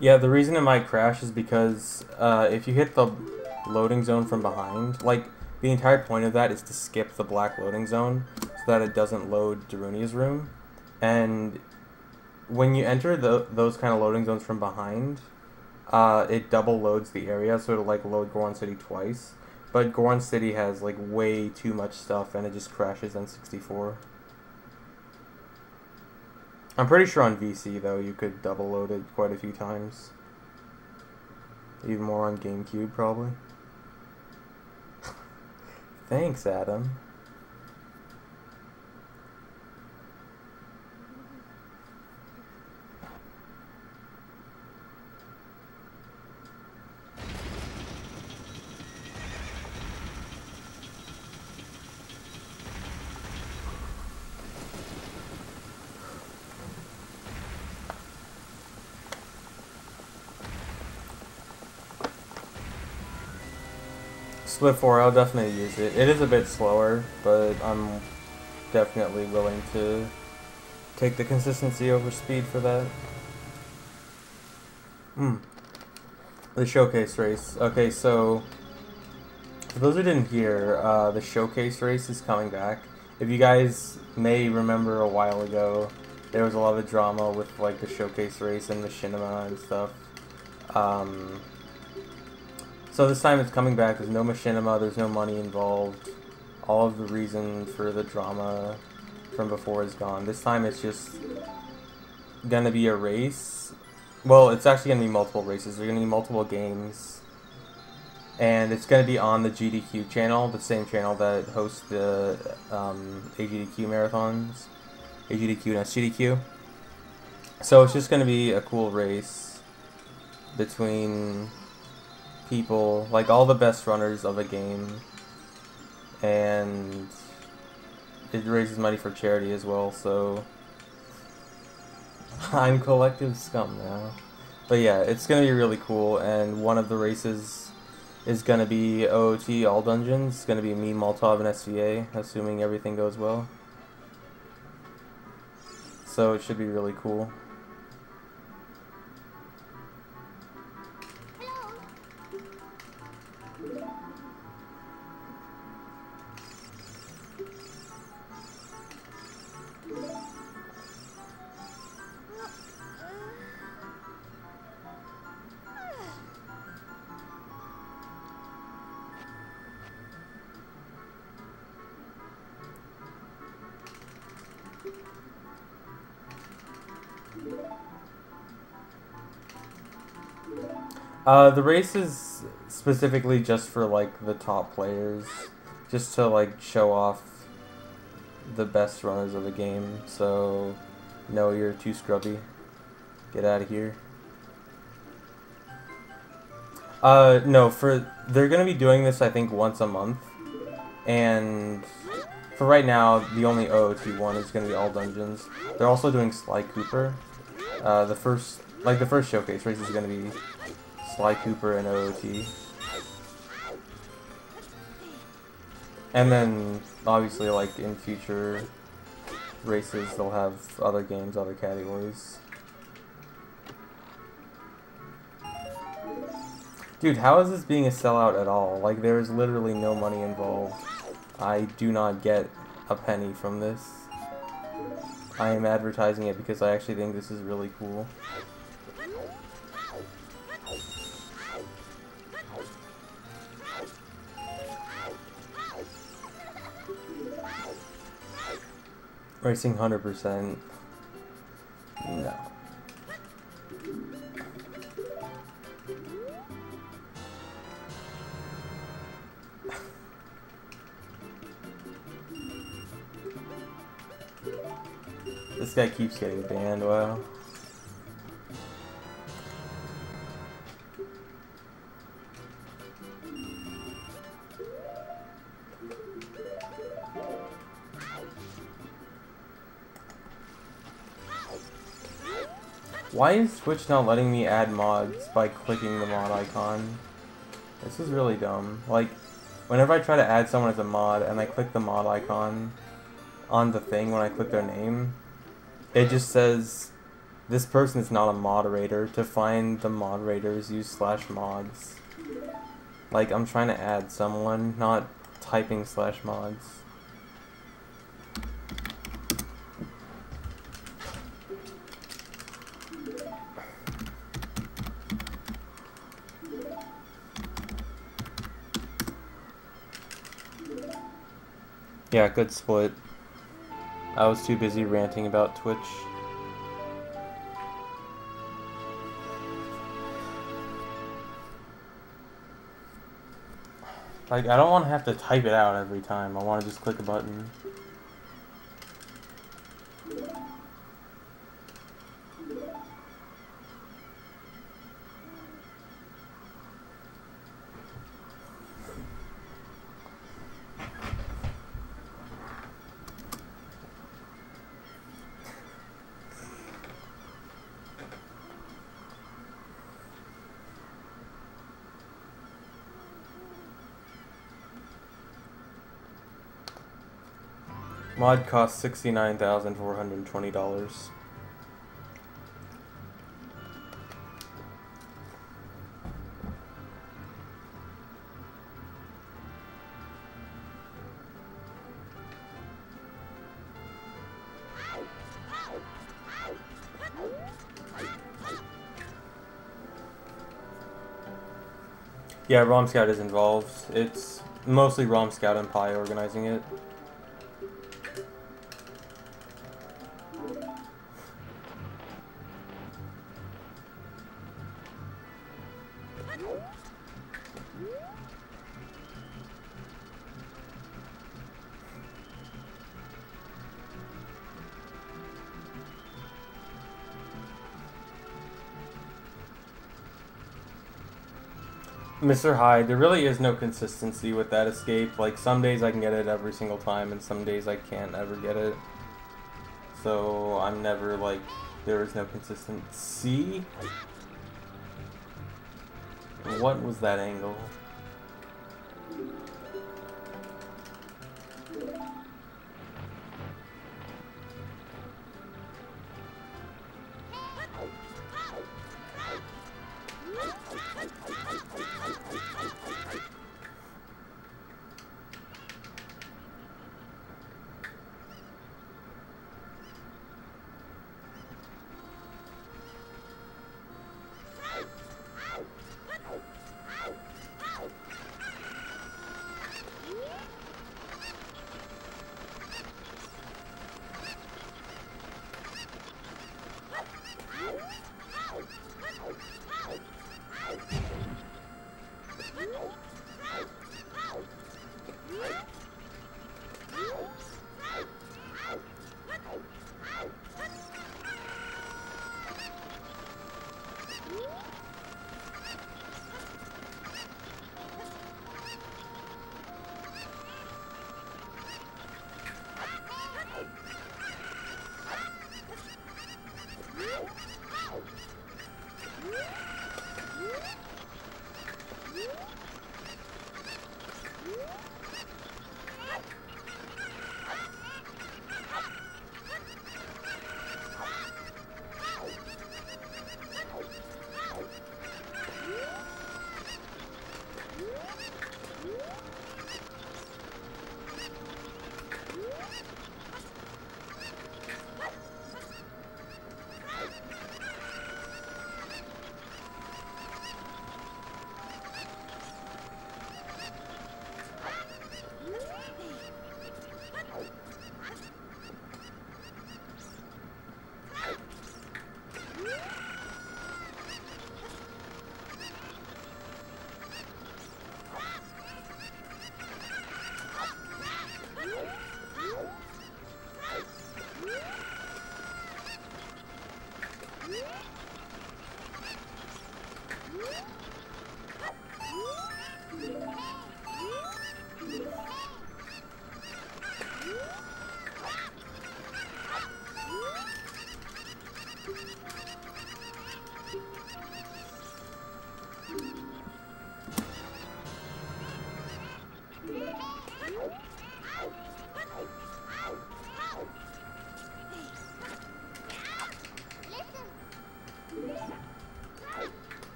Yeah, the reason it might crash is because if you hit the loading zone from behind, like, the entire point of that is to skip the black loading zone so that it doesn't load Darunia's room. And when you enter those kind of loading zones from behind, it double loads the area, so it'll like load Goron City twice. But Goron City has like way too much stuff, and it just crashes N64. I'm pretty sure on VC though you could double load it quite a few times. Even more on GameCube probably. Thanks, Adam. Split 4, I'll definitely use it. It is a bit slower, but I'm definitely willing to take the consistency over speed for that. The showcase race. Okay, so for those who didn't hear, the showcase race is coming back. If you guys may remember a while ago, there was a lot of drama with like the showcase race and machinima and stuff. So this time it's coming back. There's no machinima, there's no money involved. All of the reason for the drama from before is gone. This time it's just gonna be a race. Well, it's actually gonna be multiple races. There's gonna be multiple games. And it's gonna be on the GDQ channel, the same channel that hosts the AGDQ marathons. AGDQ and SGDQ. So it's just gonna be a cool race between people, like all the best runners of a game, and it raises money for charity as well, so I'm collective scum now. But yeah, it's gonna be really cool, and one of the races is gonna be OOT all dungeons. It's gonna be me, Molotov, and SVA, assuming everything goes well. So it should be really cool. The race is specifically just for like the top players, just to like show off the best runners of the game. So, no, you're too scrubby. Get out of here. No, they're gonna be doing this I think once a month, and for right now the only OOT one is gonna be all dungeons. They're also doing Sly Cooper. The first showcase race is gonna be Sly Cooper and OOT. And then, obviously, like, in future races, they'll have other games, other categories. Dude, how is this being a sellout at all? Like, there is literally no money involved. I do not get a penny from this. I am advertising it because I actually think this is really cool. Racing 100%. No. This guy keeps getting banned, wow. Why is Twitch not letting me add mods by clicking the mod icon? This is really dumb. Like, whenever I try to add someone as a mod and I click the mod icon on the thing when I click their name, it just says This person is not a moderator. To find the moderators, use /mods. Like, I'm trying to add someone, not typing /mods. Yeah, good split. I was too busy ranting about Twitch. Like, I don't want to have to type it out every time. I want to just click a button. Mod costs $69,420. Yeah, ROM Scout is involved. It's mostly ROM Scout and Pi organizing it. Mr. Hyde, there really is no consistency with that escape. Like, some days I can get it every single time, and some days I can't ever get it. So, I'm never, like, there is no consistency. What was that angle?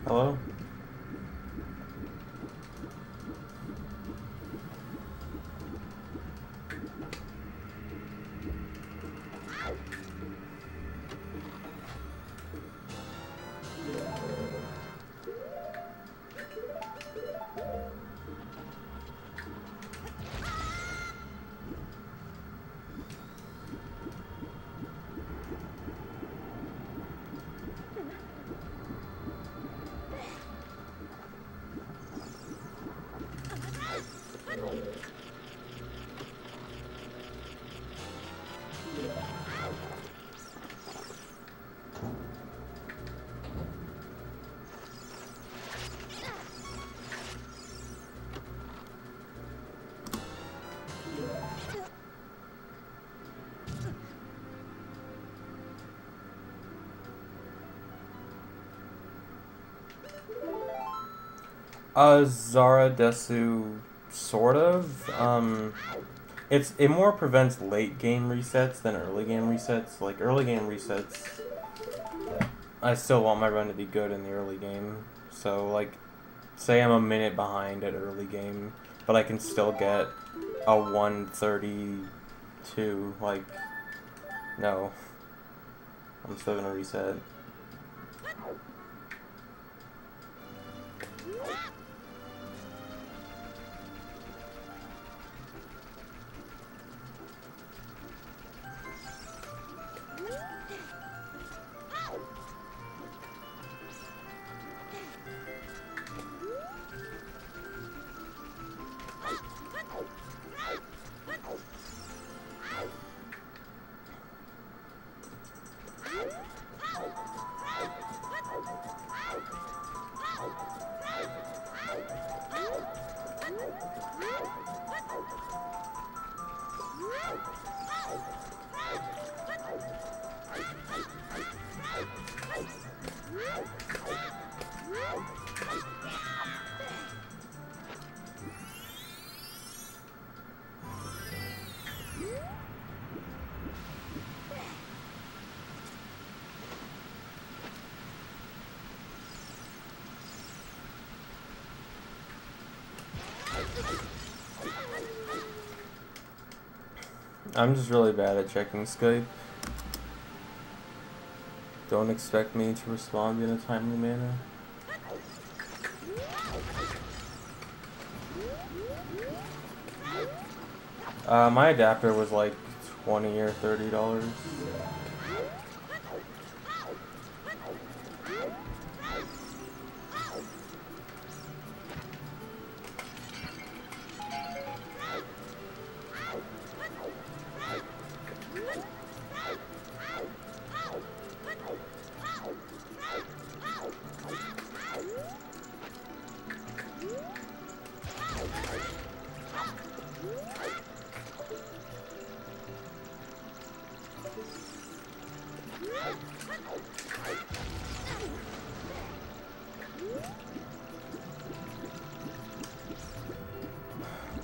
Hello? Zara Desu, sort of. It more prevents late game resets than early game resets. Like, early game resets, I still want my run to be good in the early game. So, like, say I'm a minute behind at early game, but I can still get a 132, like, no. I'm still gonna reset. I'm just really bad at checking Skype. Don't expect me to respond in a timely manner. My adapter was like $20 or $30.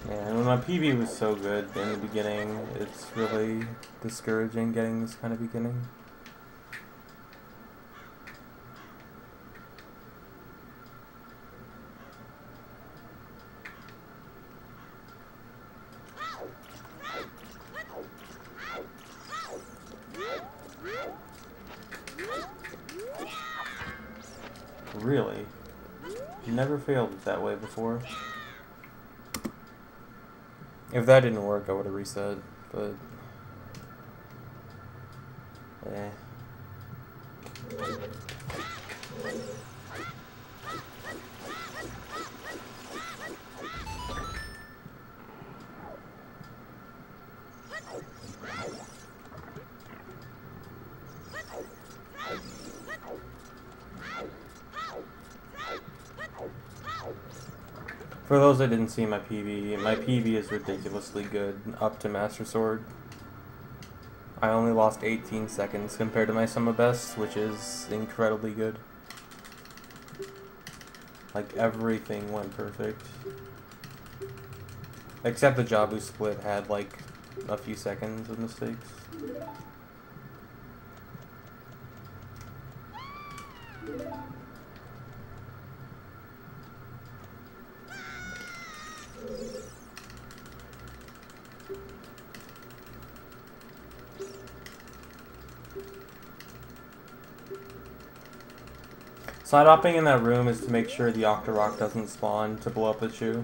Man, when my PB was so good in the beginning, it's really discouraging getting this kind of beginning. Really? You never failed it that way before? If that didn't work, I would have reset, but... eh. For those that didn't see my PB is ridiculously good up to Master Sword. I only lost 18 seconds compared to my sum of best, which is incredibly good. Like, everything went perfect. Except the Jabu split had, like, a few seconds of mistakes. Side hopping in that room is to make sure the Octorok doesn't spawn to blow up the shoe.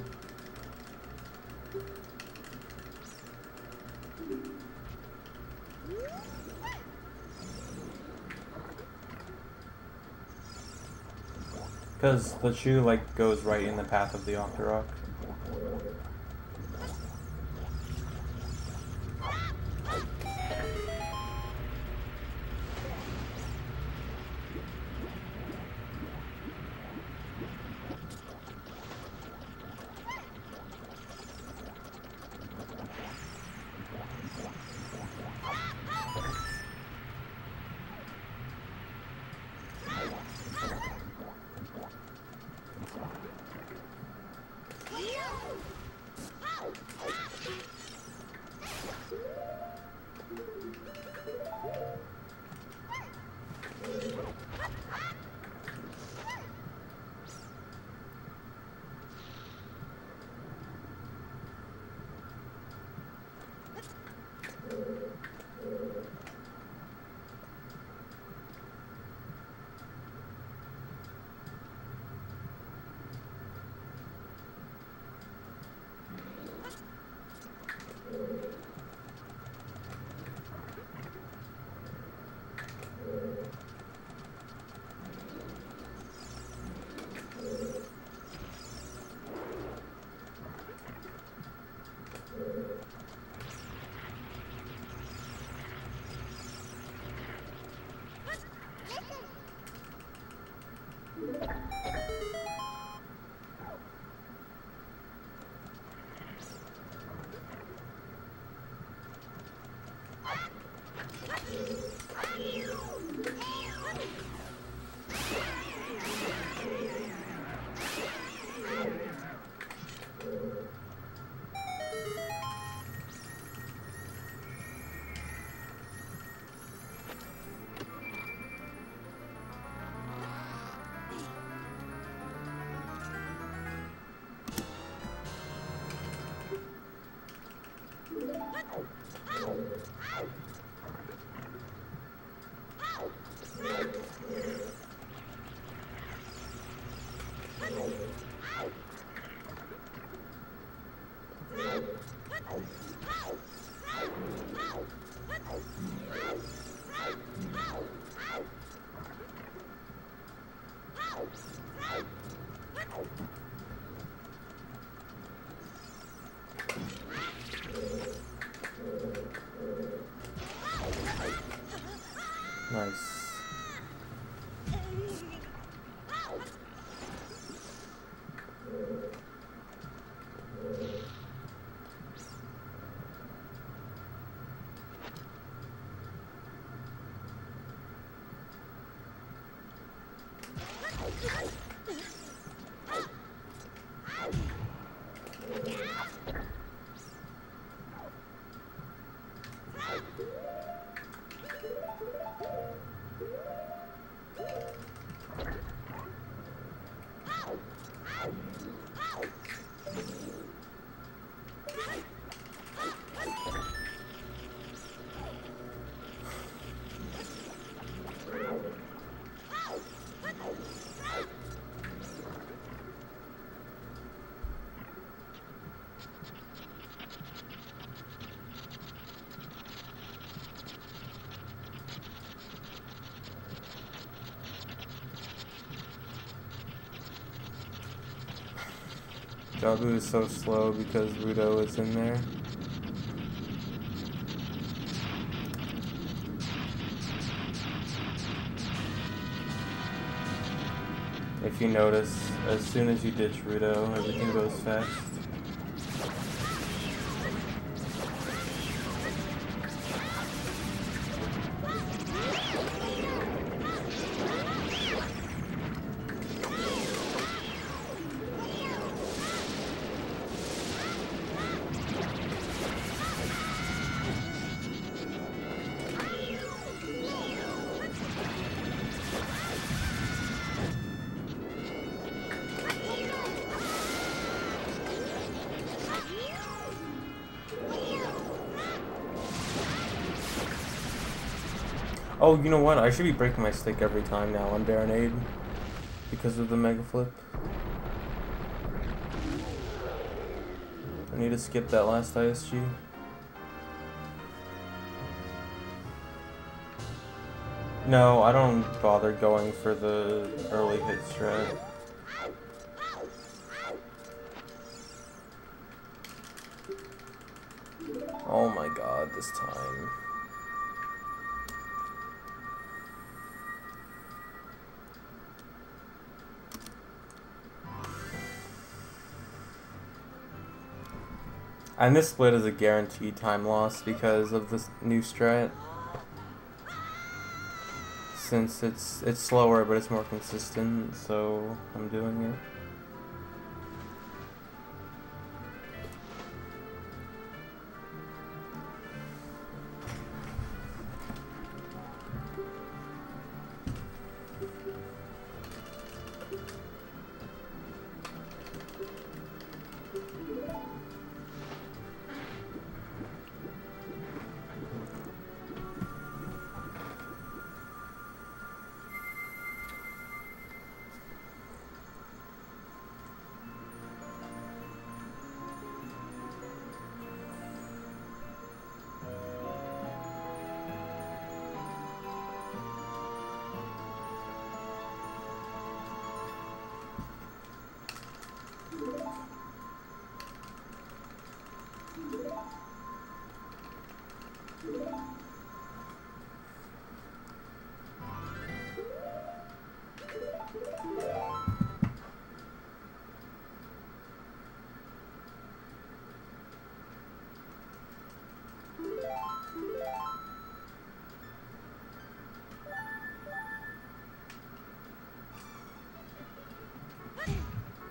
Because the shoe, like, goes right in the path of the Octorok. Nice. Jabu is so slow because Rudo is in there. If you notice, as soon as you ditch Rudo, everything goes fast. Oh, you know what? I should be breaking my stick every time now on Baronade. because of the mega flip. I need to skip that last ISG. No, I don't bother going for the early hit strat. Oh my god, this time. And this split is a guaranteed time loss because of this new strat. Since it's slower but it's more consistent, so I'm doing it.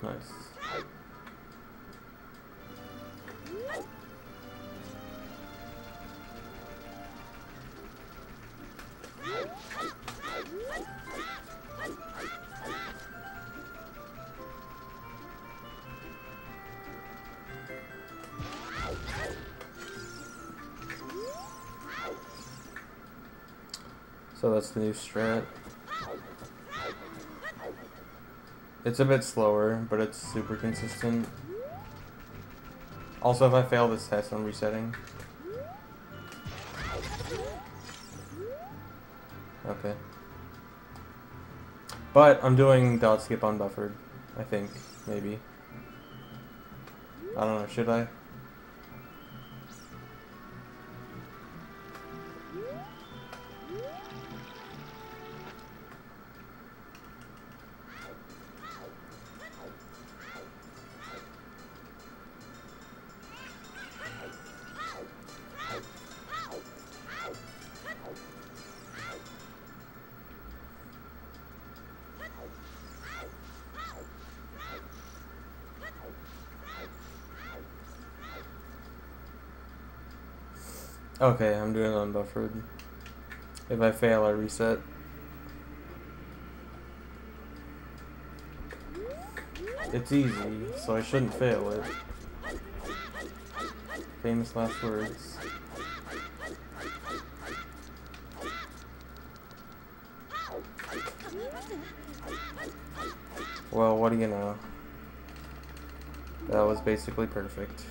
Nice. So that's the new strat. It's a bit slower, but it's super consistent. Also, if I fail this test, I'm resetting. Okay. But I'm doing dot skip unbuffered, I think, maybe. I don't know, should I? Okay, I'm doing unbuffered. If I fail, I reset. It's easy, so I shouldn't fail it. Famous last words. Well, what do you know? That was basically perfect.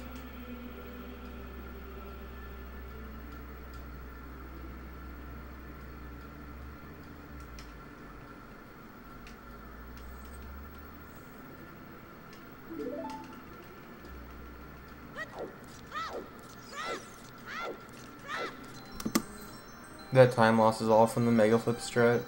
That time loss is all from the mega flip strat.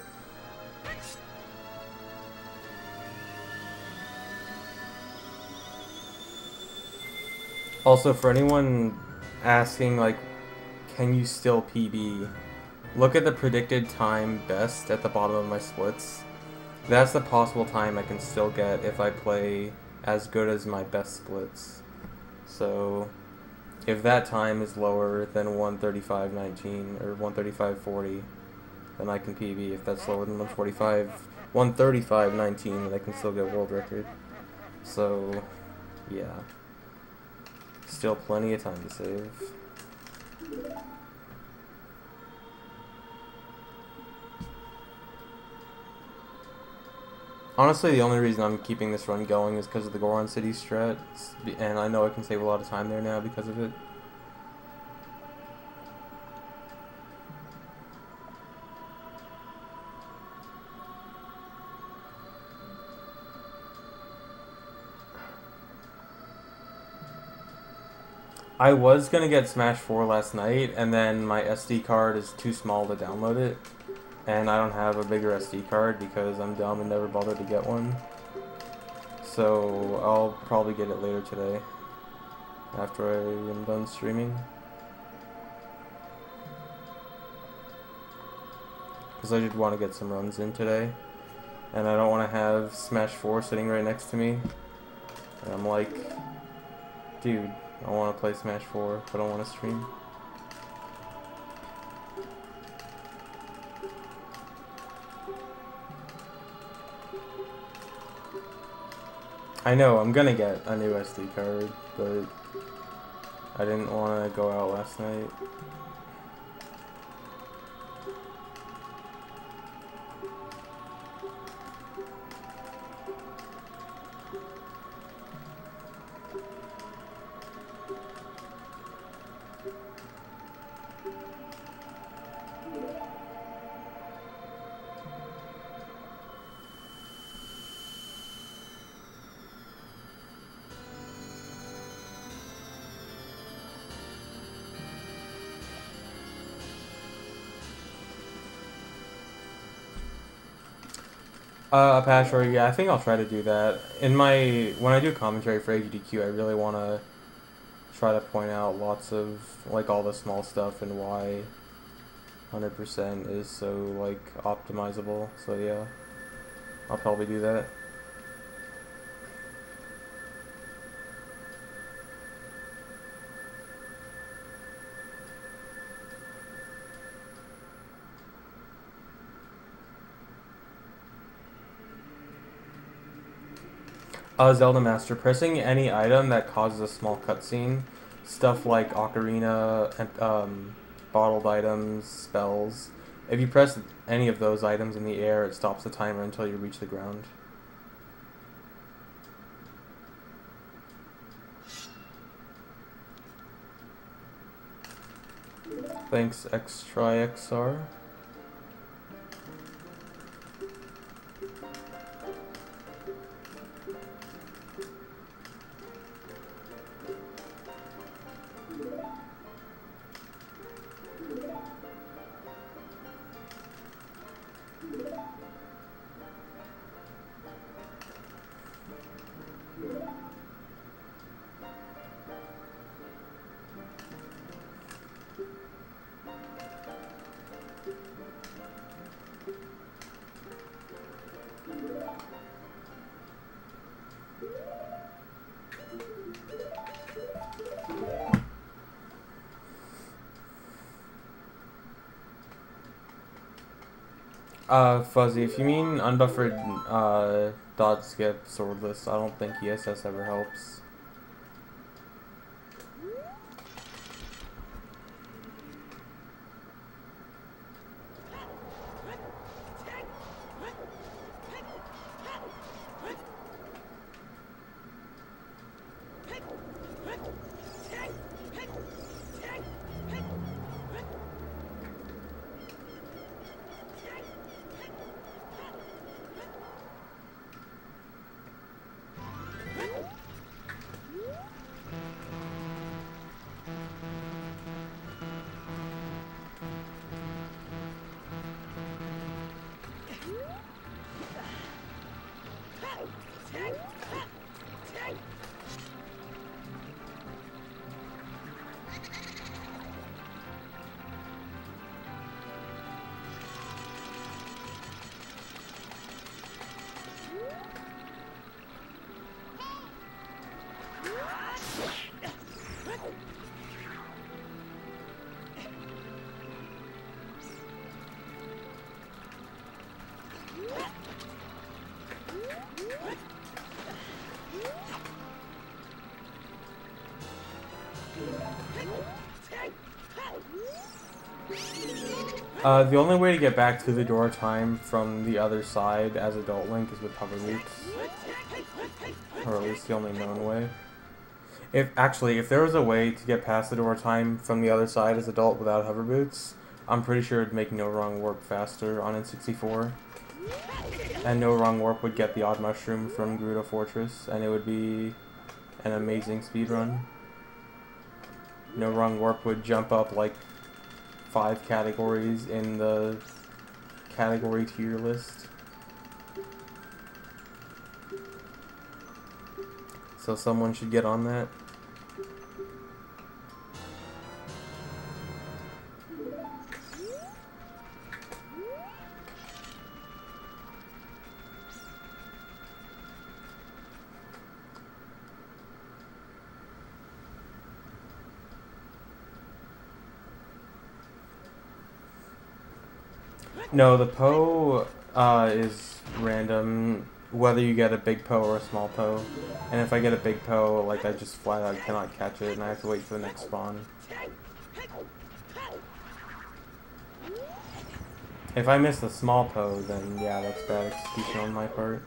Also, for anyone asking, like, can you still PB? Look at the predicted time best at the bottom of my splits. That's the possible time I can still get if I play as good as my best splits. So, if that time is lower than 135.19 or 135.40, then I can PB. If that's lower than 135.19, then I can still get world record. So, yeah. Still plenty of time to save. Honestly, the only reason I'm keeping this run going is because of the Goron City strat, and I know I can save a lot of time there now because of it. I was gonna get Smash 4 last night, and then my SD card is too small to download it, and I don't have a bigger SD card because I'm dumb and never bothered to get one. So I'll probably get it later today, after I am done streaming. Because I did want to get some runs in today, and I don't want to have Smash 4 sitting right next to me. And I'm like, dude, I want to play Smash 4, but I want to stream. I know, I'm gonna get a new SD card, but I didn't want to go out last night. Patchwork, yeah, I think I'll try to do that. When I do commentary for AGDQ, I really want to try to point out lots of, like, all the small stuff and why 100% is so, like, optimizable. So yeah, I'll probably do that. Zelda Master, pressing any item that causes a small cutscene, stuff like Ocarina, and, bottled items, spells. If you press any of those items in the air, it stops the timer until you reach the ground. Thanks, XTryXR. Fuzzy, if you mean unbuffered, dodge skip swordless, I don't think ESS ever helps. The only way to get back to the door time from the other side as Adult Link is with hover boots. Or at least the only known way. If there was a way to get past the door time from the other side as Adult without hover boots, I'm pretty sure it'd make No Wrong Warp faster on N64. And No Wrong Warp would get the Odd Mushroom from Gerudo Fortress, and it would be an amazing speedrun. No Wrong Warp would jump up like 5 categories in the category tier list. So someone should get on that. No, the Poe is random, whether you get a big Poe or a small Poe. And if I get a big Poe, like, I just flat out cannot catch it, and I have to wait for the next spawn. If I miss the small Poe, then yeah, that's bad execution on my part.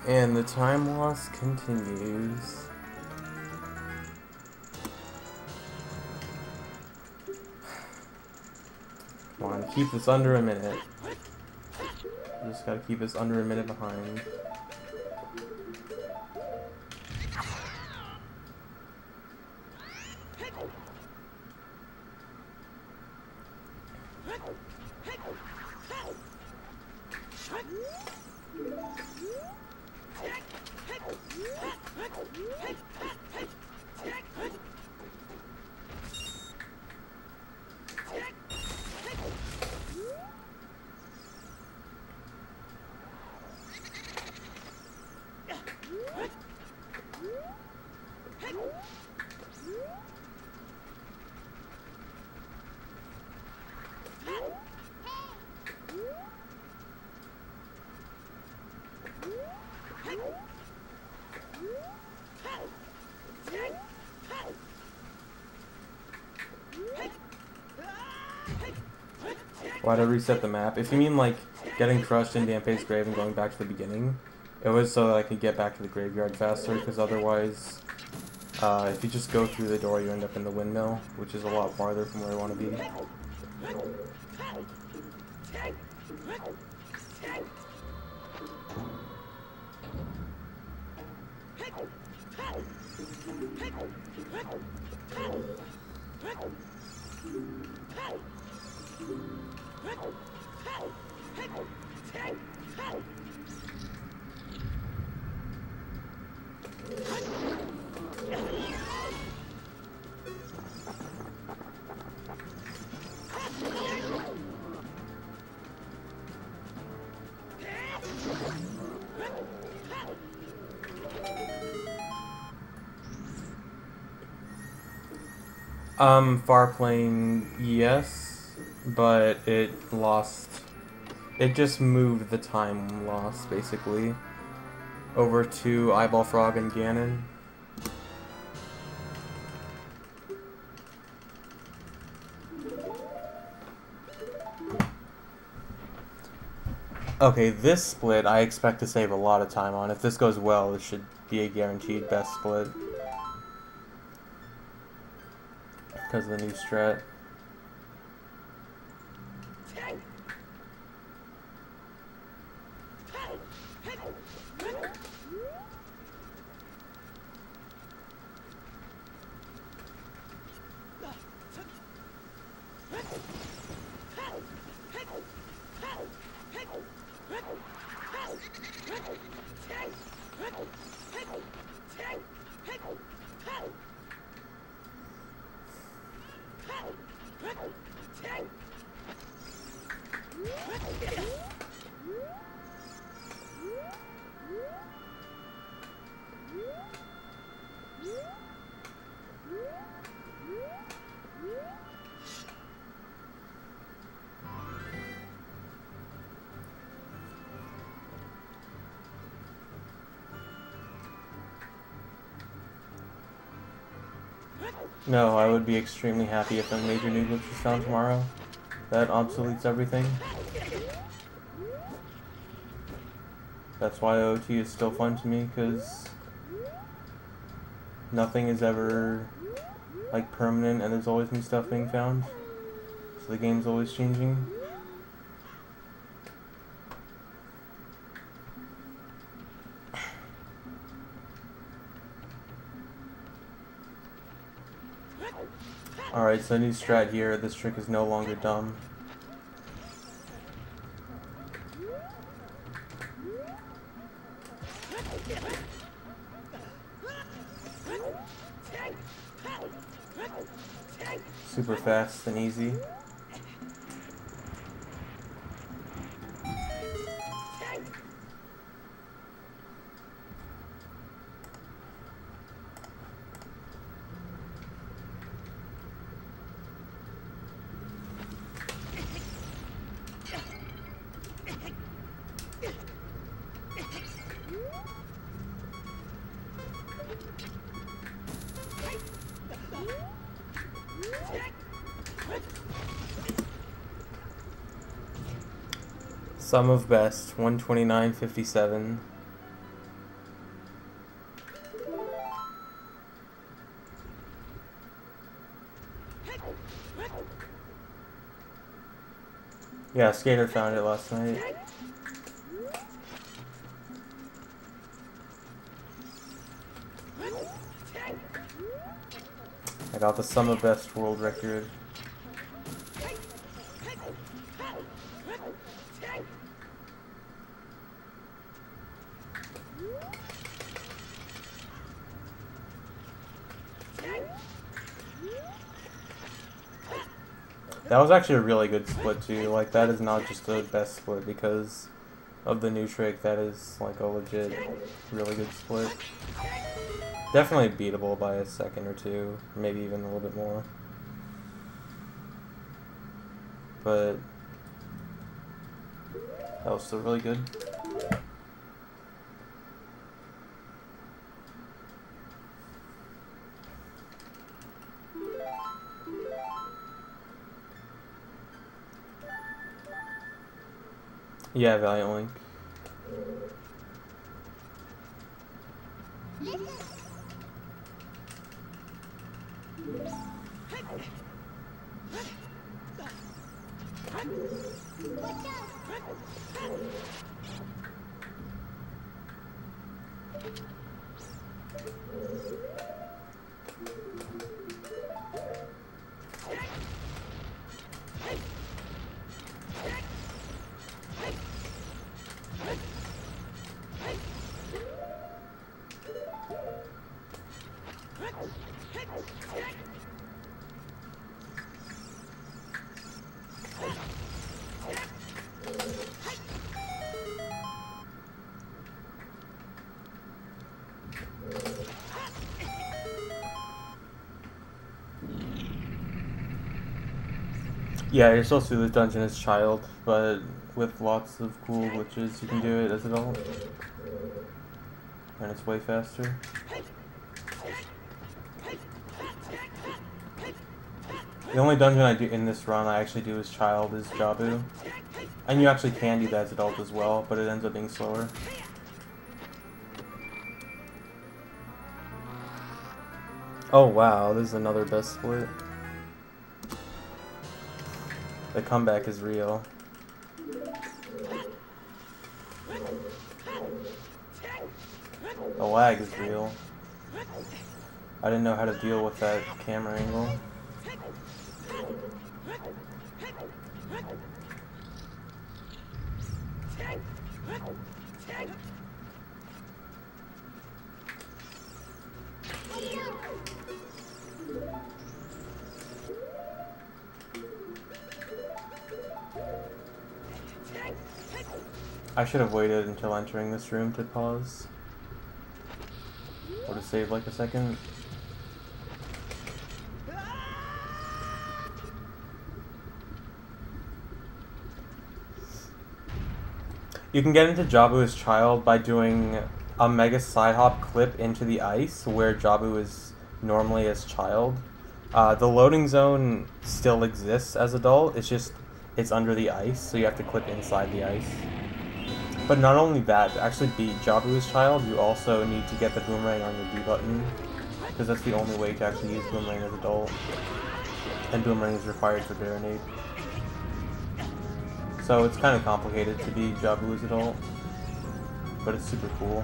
And the time loss continues. Come on, keep this under a minute. Just gotta keep this under a minute behind. Why'd I reset the map? If you mean like getting crushed in Dampé's grave and going back to the beginning, it was so that I could get back to the graveyard faster, because otherwise, if you just go through the door, you end up in the windmill, which is a lot farther from where I want to be. Farplane, yes, but it just moved the time loss, basically, over to Eyeball Frog and Ganon. Okay, this split I expect to save a lot of time on. If this goes well, this should be a guaranteed best split. Because of the new strat. No, I would be extremely happy if a major new glitch was found tomorrow. That obsoletes everything. That's why OT is still fun to me, because nothing is ever like permanent and there's always new stuff being found. So the game's always changing. Alright, so new strat here. This trick is no longer dumb. Super fast and easy. Sum of best, 129.57. Yeah, Skater found it last night. I got the sum of best world record. That was actually a really good split too. Like, that is not just the best split because of the new trick. That is like a legit, really good split. Definitely beatable by a second or two, maybe even a little bit more. But that was still really good. Yeah, Valiant Link. Yeah, you're supposed to do this dungeon as child, but with lots of cool glitches, you can do it as adult. And it's way faster. The only dungeon I do in this run I actually do as child is Jabu. And you actually can do that as adult as well, but it ends up being slower. Oh wow, this is another best split. The comeback is real. The lag is real. I didn't know how to deal with that camera angle. I should have waited until entering this room to pause. Would have saved like a second. You can get into Jabu's Child by doing a mega side hop clip into the ice where Jabu is normally as child. The loading zone still exists as adult, it's under the ice, so you have to clip inside the ice. But not only that, to actually beat Jabu's Child, you also need to get the boomerang on your B button, because that's the only way to actually use boomerang as adult. And boomerang is required for Baronade. So it's kind of complicated to be Jabu as adult, but it's super cool.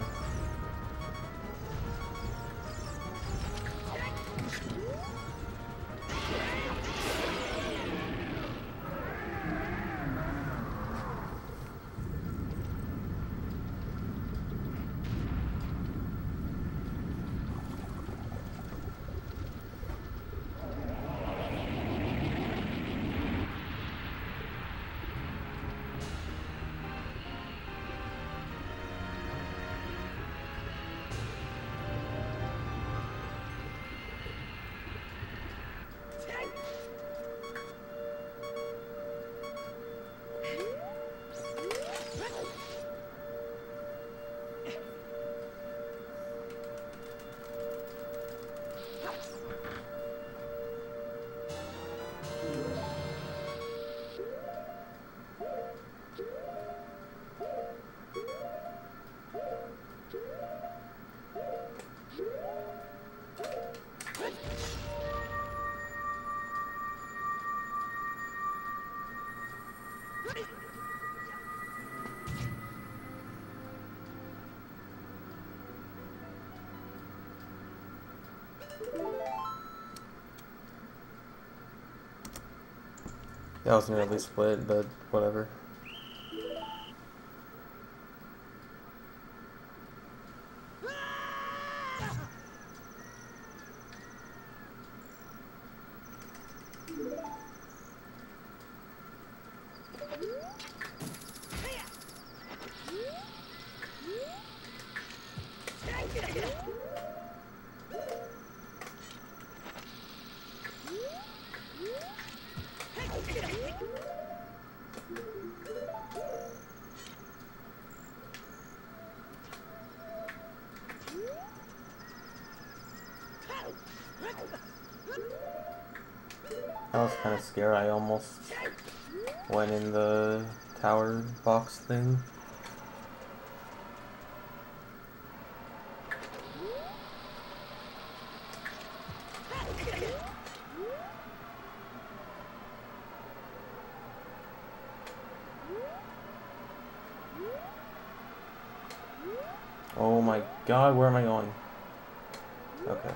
That was nearly split, but whatever. That was kind of scary. I almost went in the tower box thing. Oh my god, where am I going? Okay.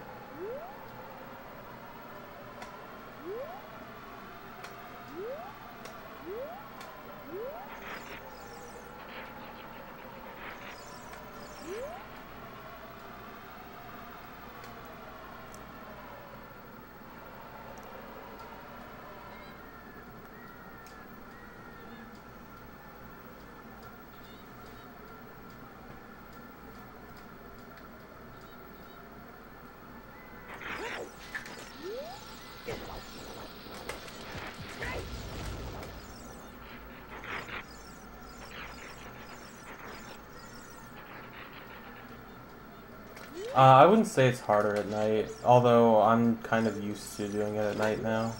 I wouldn't say it's harder at night, although I'm kind of used to doing it at night now.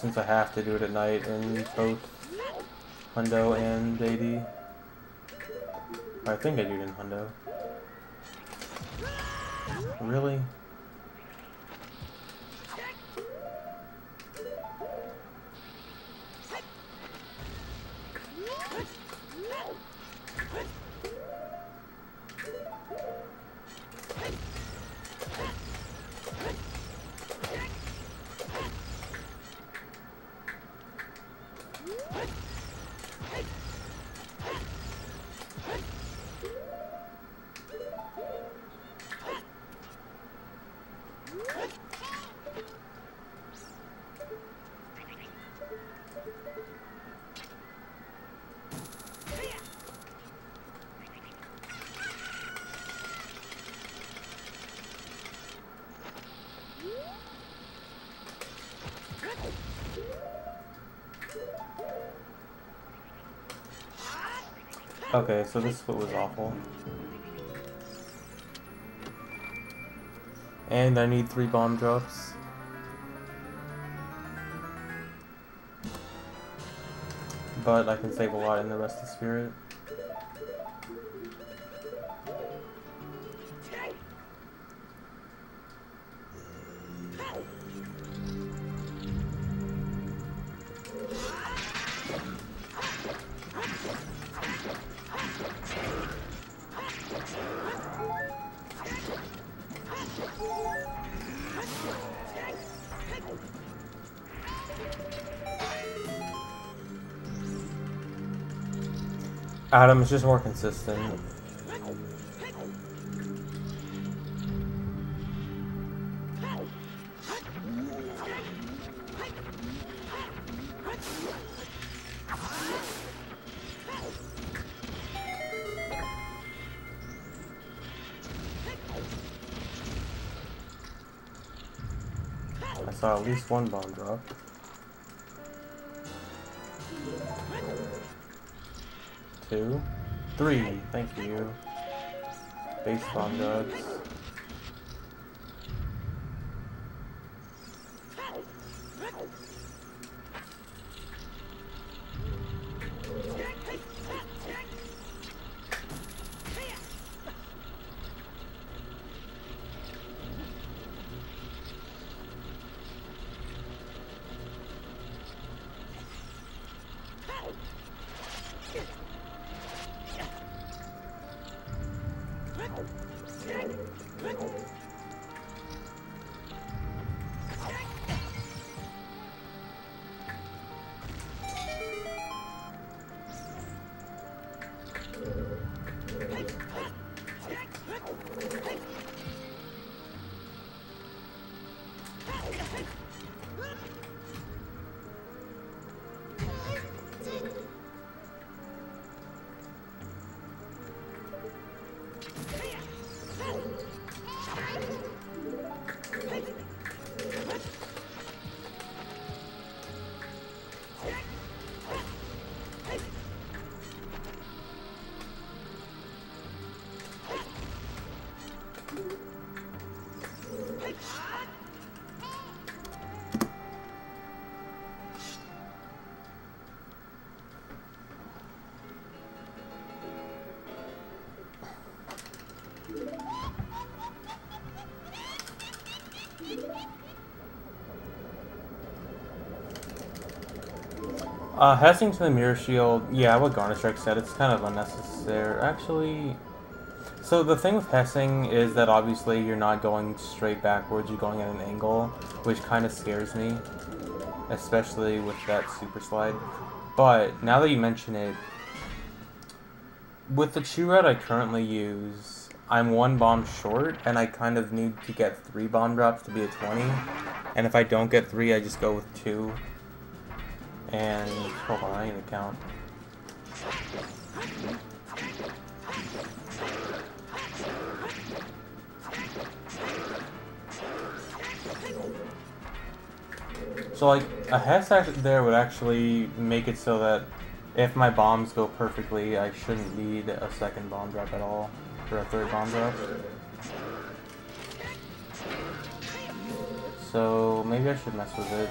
since I have to do it at night in both Hundo and Deity. I think I do it in Hundo. Really? Okay, so this foot was awful. And I need 3 bomb drops. But I can save a lot in the rest of Spirit. Adam is just more consistent. I saw at least 1 bomb drop. 2, 3, thank you. Base bomb drugs. Hessing to the Mirror Shield, yeah, what Garnistrike said, it's kind of unnecessary. Actually, so the thing with Hessing is that obviously you're not going straight backwards, you're going at an angle, which kind of scares me, especially with that Super Slide. But, now that you mention it, with the Chew Route I currently use, I'm 1 bomb short, and I kind of need to get 3 bomb drops to be a 20, and if I don't get 3, I just go with 2. And, hold on, I need to count. So, like, a Hess there would actually make it so that if my bombs go perfectly, I shouldn't need a 2nd bomb drop at all, or a 3rd bomb drop. So, maybe I should mess with it.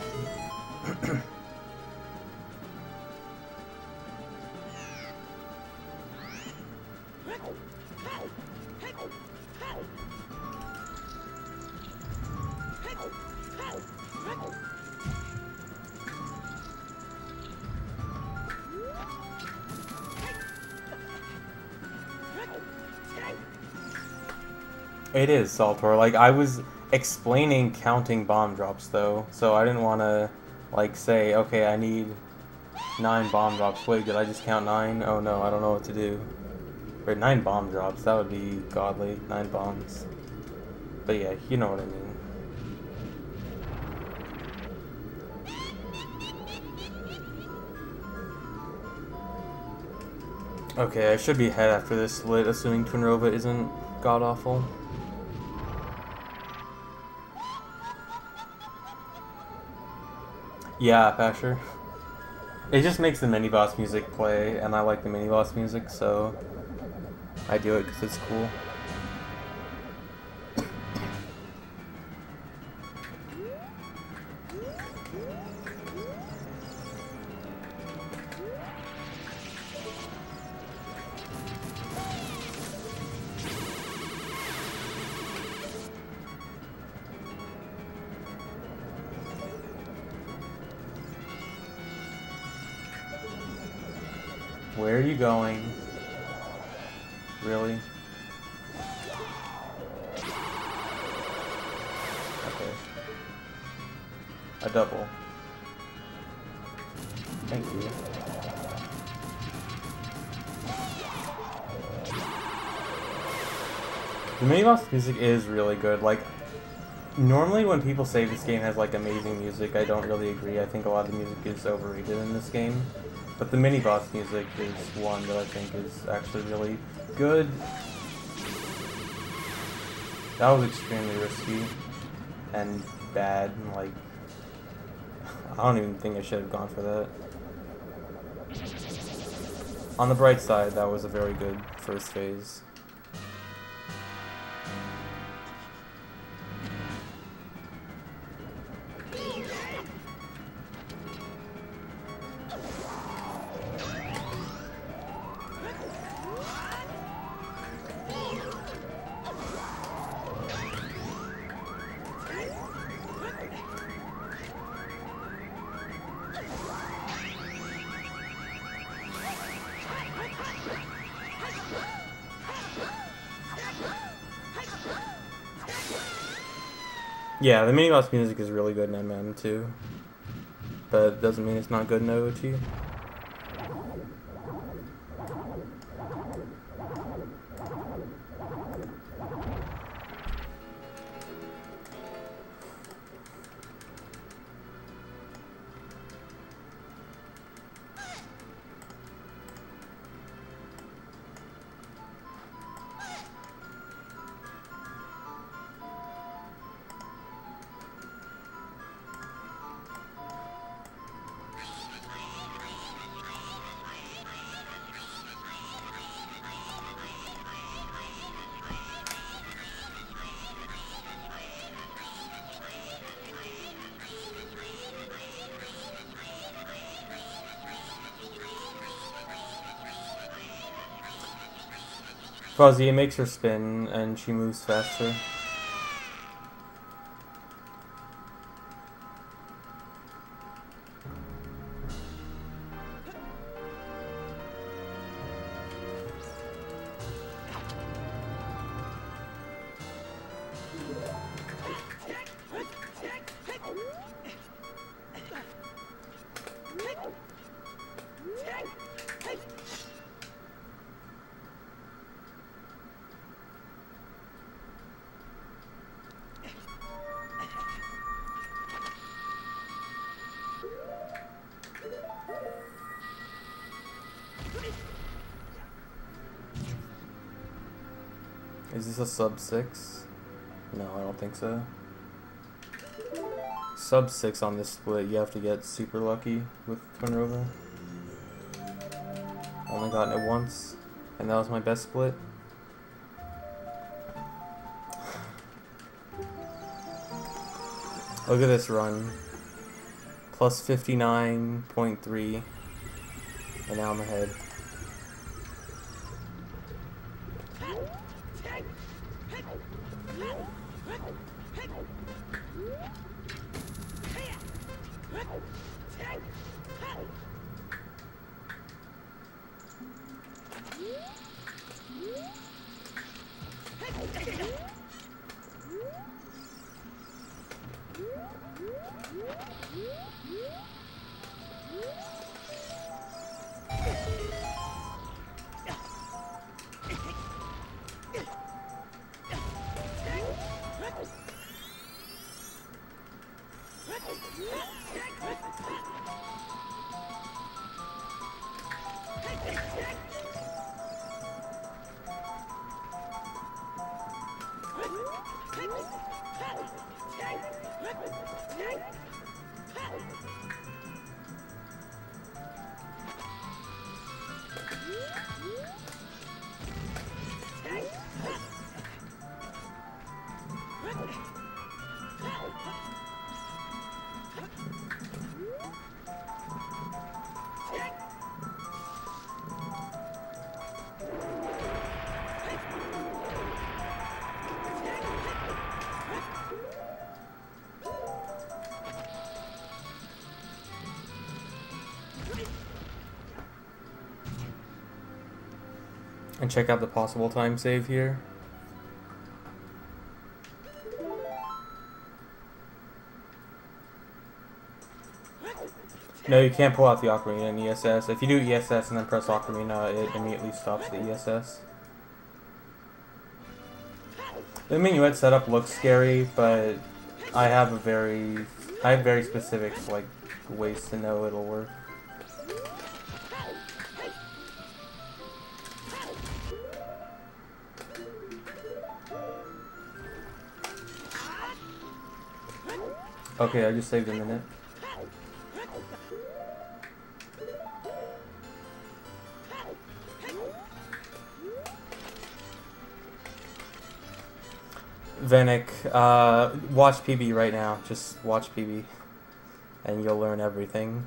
It is, Saltor. Like, I was explaining counting bomb drops, though, so I didn't want to, like, say, okay, I need 9 bomb drops. Wait, did I just count 9? Oh no, I don't know what to do. Wait, 9 bomb drops, that would be godly. 9 bombs. But yeah, you know what I mean. Okay, I should be ahead after this split, assuming Twinrova isn't god-awful. Yeah, Pasher. It just makes the mini-boss music play, and I like the mini-boss music, so I do it because it's cool. Where are you going? Really? Okay. A double. Thank you. The mini-boss music is really good. Like, normally when people say this game has like amazing music, I don't really agree. I think a lot of the music is overrated in this game. But the mini-boss music is one that I think is actually really good. That was extremely risky and bad. Like, I don't even think I should have gone for that. On the bright side, that was a very good first phase. Yeah, the mini-boss music is really good in MM too, but it doesn't mean it's not good in OOT. Fuzzy, it makes her spin, and she moves faster. Is this a sub 6? No, I don't think so. Sub 6 on this split, you have to get super lucky with Twinrova. Only gotten it once, and that was my best split. Look at this run. plus 59.3, and now I'm ahead. And check out the possible time save here. No, you can't pull out the Ocarina in ESS. If you do ESS and then press Ocarina, it immediately stops the ESS. The minuet setup looks scary, but I have very specific like ways to know it'll work. Okay, I just saved a minute. Venick, watch PB right now. Just watch PB, and you'll learn everything.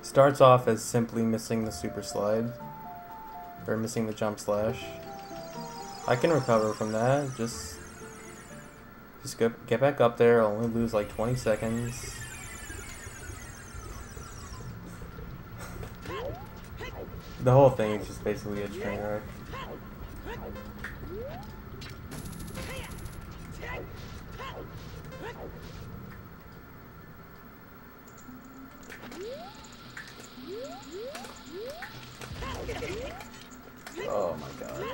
Starts off as simply missing the super slide, or missing the jump slash. I can recover from that. Just get back up there. I'll only lose like 20 seconds. The whole thing is just basically a train wreck. Oh my god.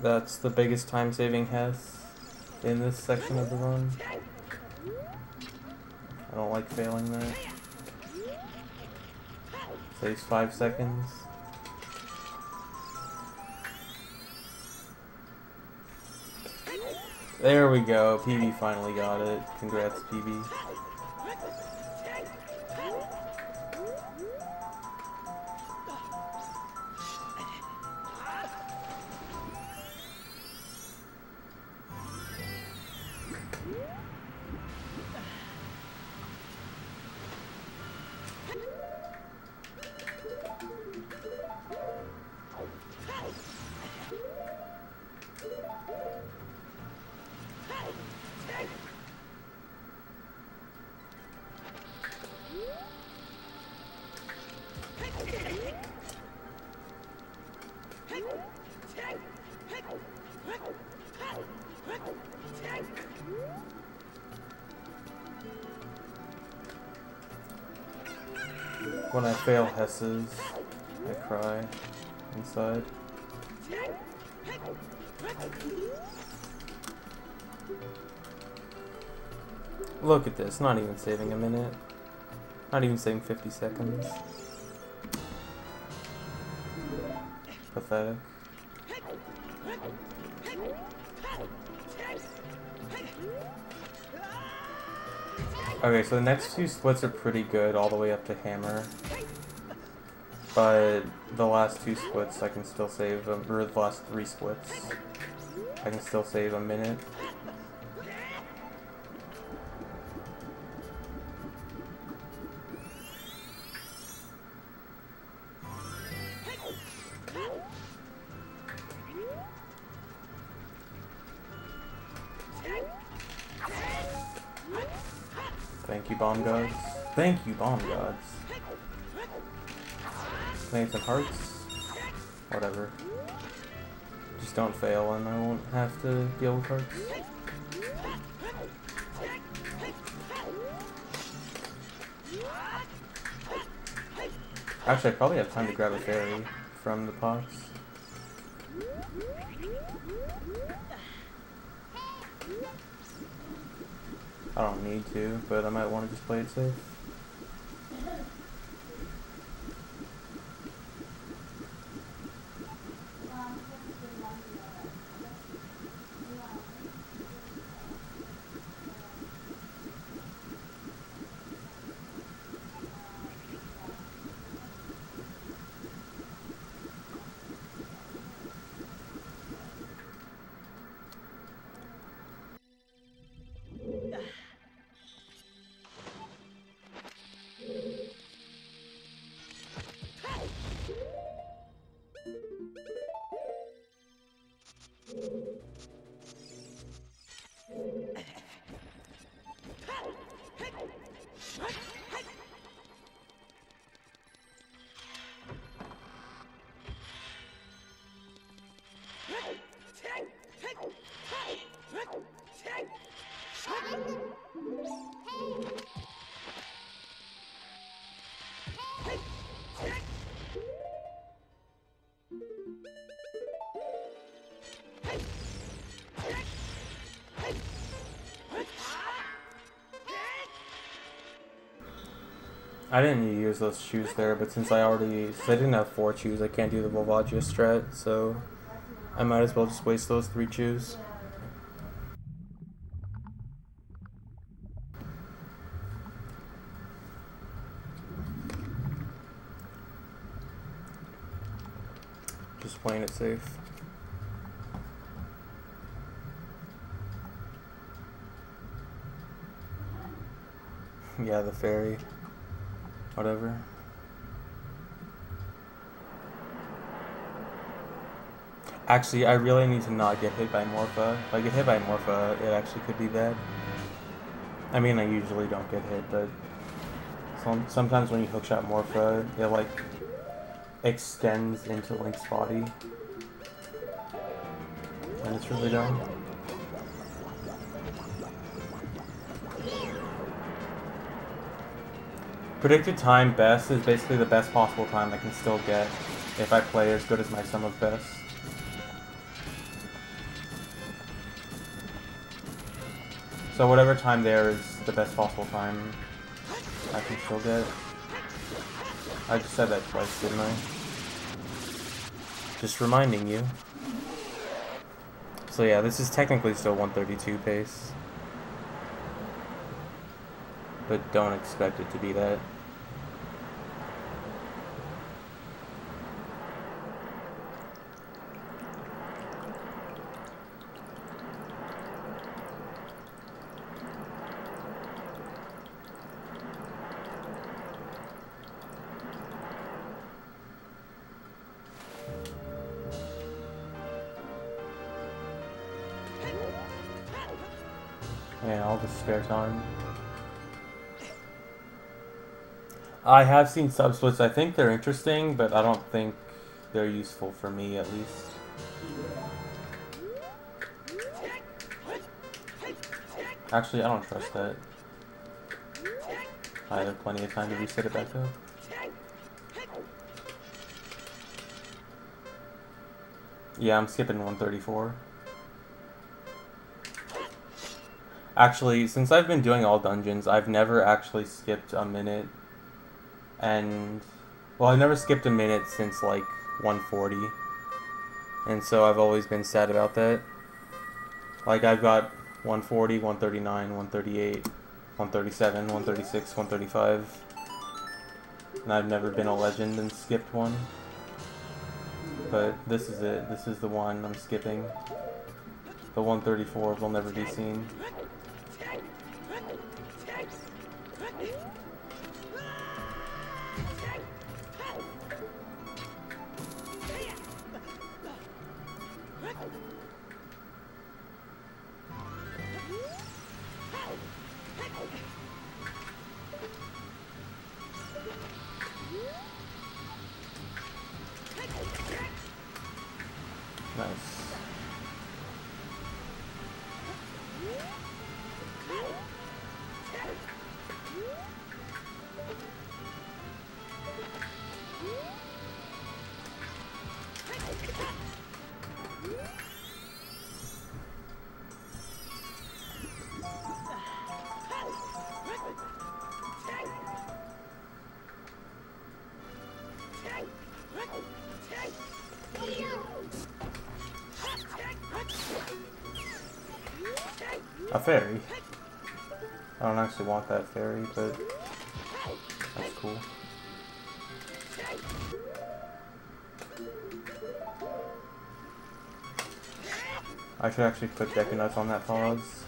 That's the biggest time-saving Hess in this section of the run. I don't like failing that. Saves 5 seconds. There we go. PB finally got it. Congrats, PB. When I fail Hesses, I cry inside. Look at this, not even saving a minute. Not even saving 50 seconds. Pathetic. Okay, so the next two splits are pretty good all the way up to Hammer. But the last 2 splits I can still save, or the last 3 splits, I can still save a minute. Thank you, bomb gods. Thank you, bomb gods. Can I get some hearts? Whatever. Just don't fail and I won't have to deal with hearts. Actually, I probably have time to grab a fairy from the pots. I don't need to, but I might want to just play it safe. I didn't use those shoes there, but since I didn't have 4 chews, I can't do the Volvagia strat, so I might as well just waste those 3 chews. Just playing it safe. Yeah, the fairy. Whatever. Actually, I really need to not get hit by Morpha. If I get hit by Morpha, it actually could be bad. I mean, I usually don't get hit, but sometimes when you hookshot Morpha, it like extends into Link's body. And it's really dumb. Predicted time best is basically the best possible time I can still get if I play as good as my sum of best. So whatever time there is the best possible time I can still get. I just said that twice, didn't I? Just reminding you. So yeah, this is technically still 132 pace. But don't expect it to be that. Yeah, all the spare time. I have seen sub-splits. I think they're interesting, but I don't think they're useful for me, at least. Actually, I don't trust that. I have plenty of time to reset it back up. Yeah, I'm skipping 134. Actually, since I've been doing all dungeons, I've never actually skipped a minute. And, well, I've never skipped a minute since, like, 140. And so I've always been sad about that. Like, I've got 140, 139, 138, 137, 136, 135. and I've never been a legend and skipped one. But this is it. This is the one I'm skipping. The 134 will never be seen. Nice. A fairy. I don't actually want that fairy, but that's cool. I should actually put Deku Nuts on that pause.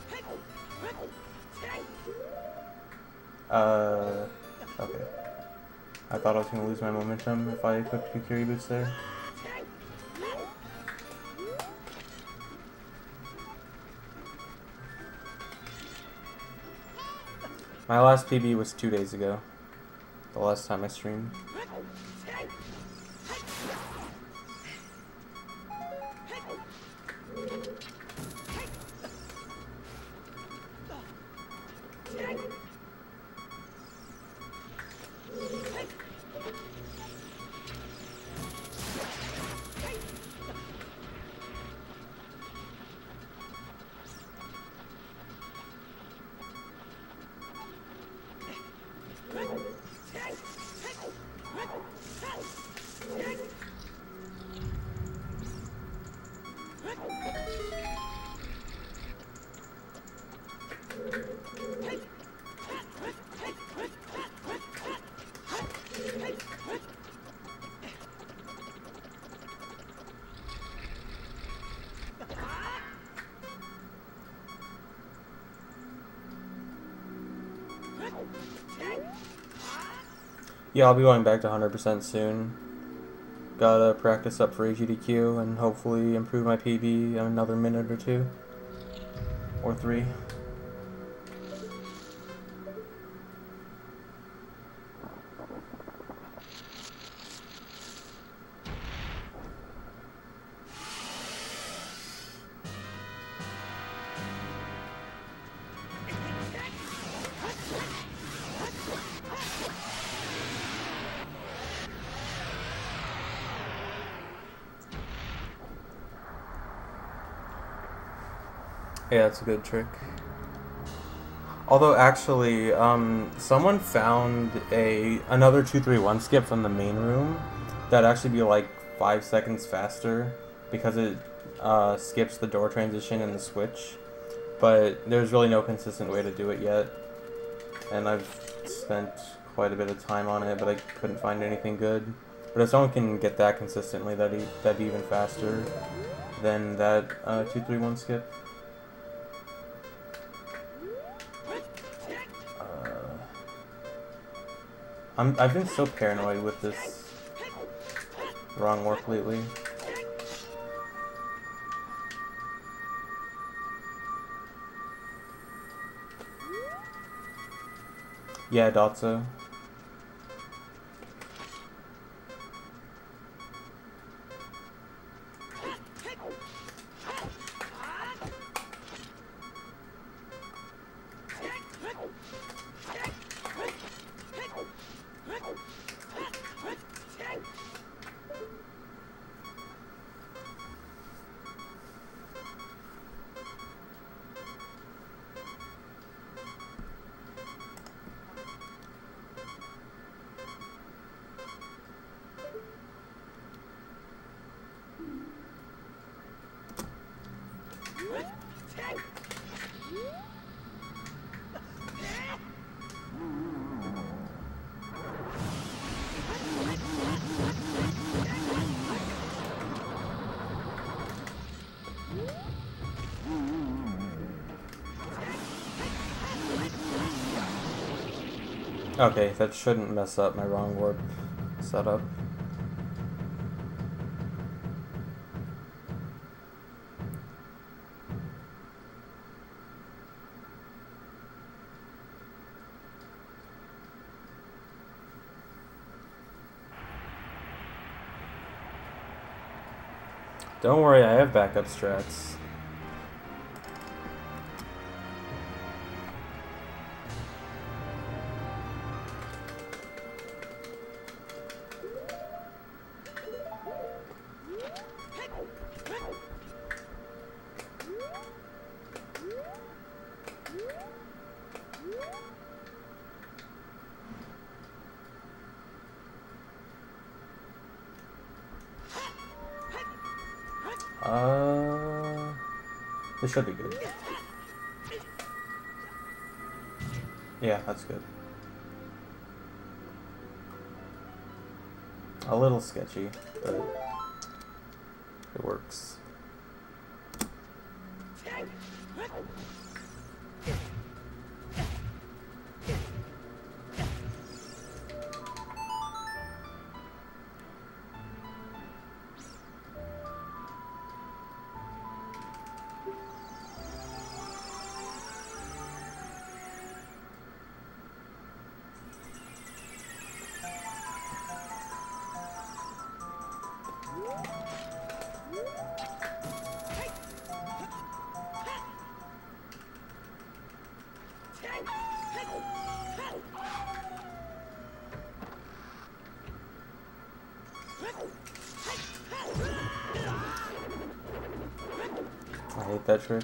Okay. I thought I was gonna lose my momentum if I equipped Kukuri Boots there. My last PB was 2 days ago. The last time I streamed. Yeah, I'll be going back to 100% soon. Gotta practice up for AGDQ and hopefully improve my PB in another minute or 2. Or 3. Yeah, it's a good trick. Although actually, someone found another 2-3-1 skip from the main room that'd actually be like 5 seconds faster because it skips the door transition and the switch. But there's really no consistent way to do it yet, and I've spent quite a bit of time on it, but I couldn't find anything good. But if someone can get that consistently, that'd be even faster than that 2-3-1 skip. I've been so paranoid with this wrong work lately. Yeah, Dotso. Okay, that shouldn't mess up my wrong warp setup. Don't worry, I have backup strats. This should be good. Yeah, that's good. A little sketchy, but it works. I hate that trick.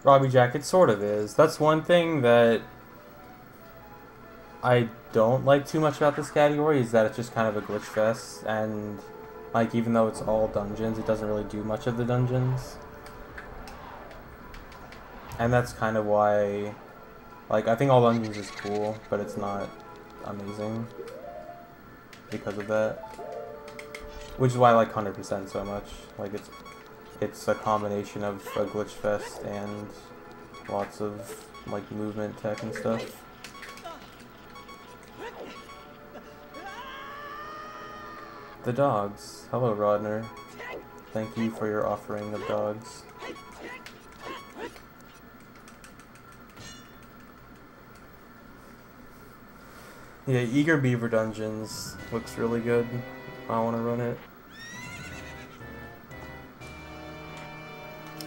Robbie Jack, it sort of is. That's one thing that I don't like too much about this category, is that it's just kind of a glitch fest, and like even though it's all dungeons, it doesn't really do much of the dungeons. And that's kind of why, like, I think all dungeons is cool, but it's not amazing because of that. Which is why I like 100% so much. Like, it's a combination of a glitch fest and lots of like movement tech and stuff. The dogs. Hello, Rodner. Thank you for your offering of dogs. Yeah, Eager Beaver Dungeons looks really good. I want to run it.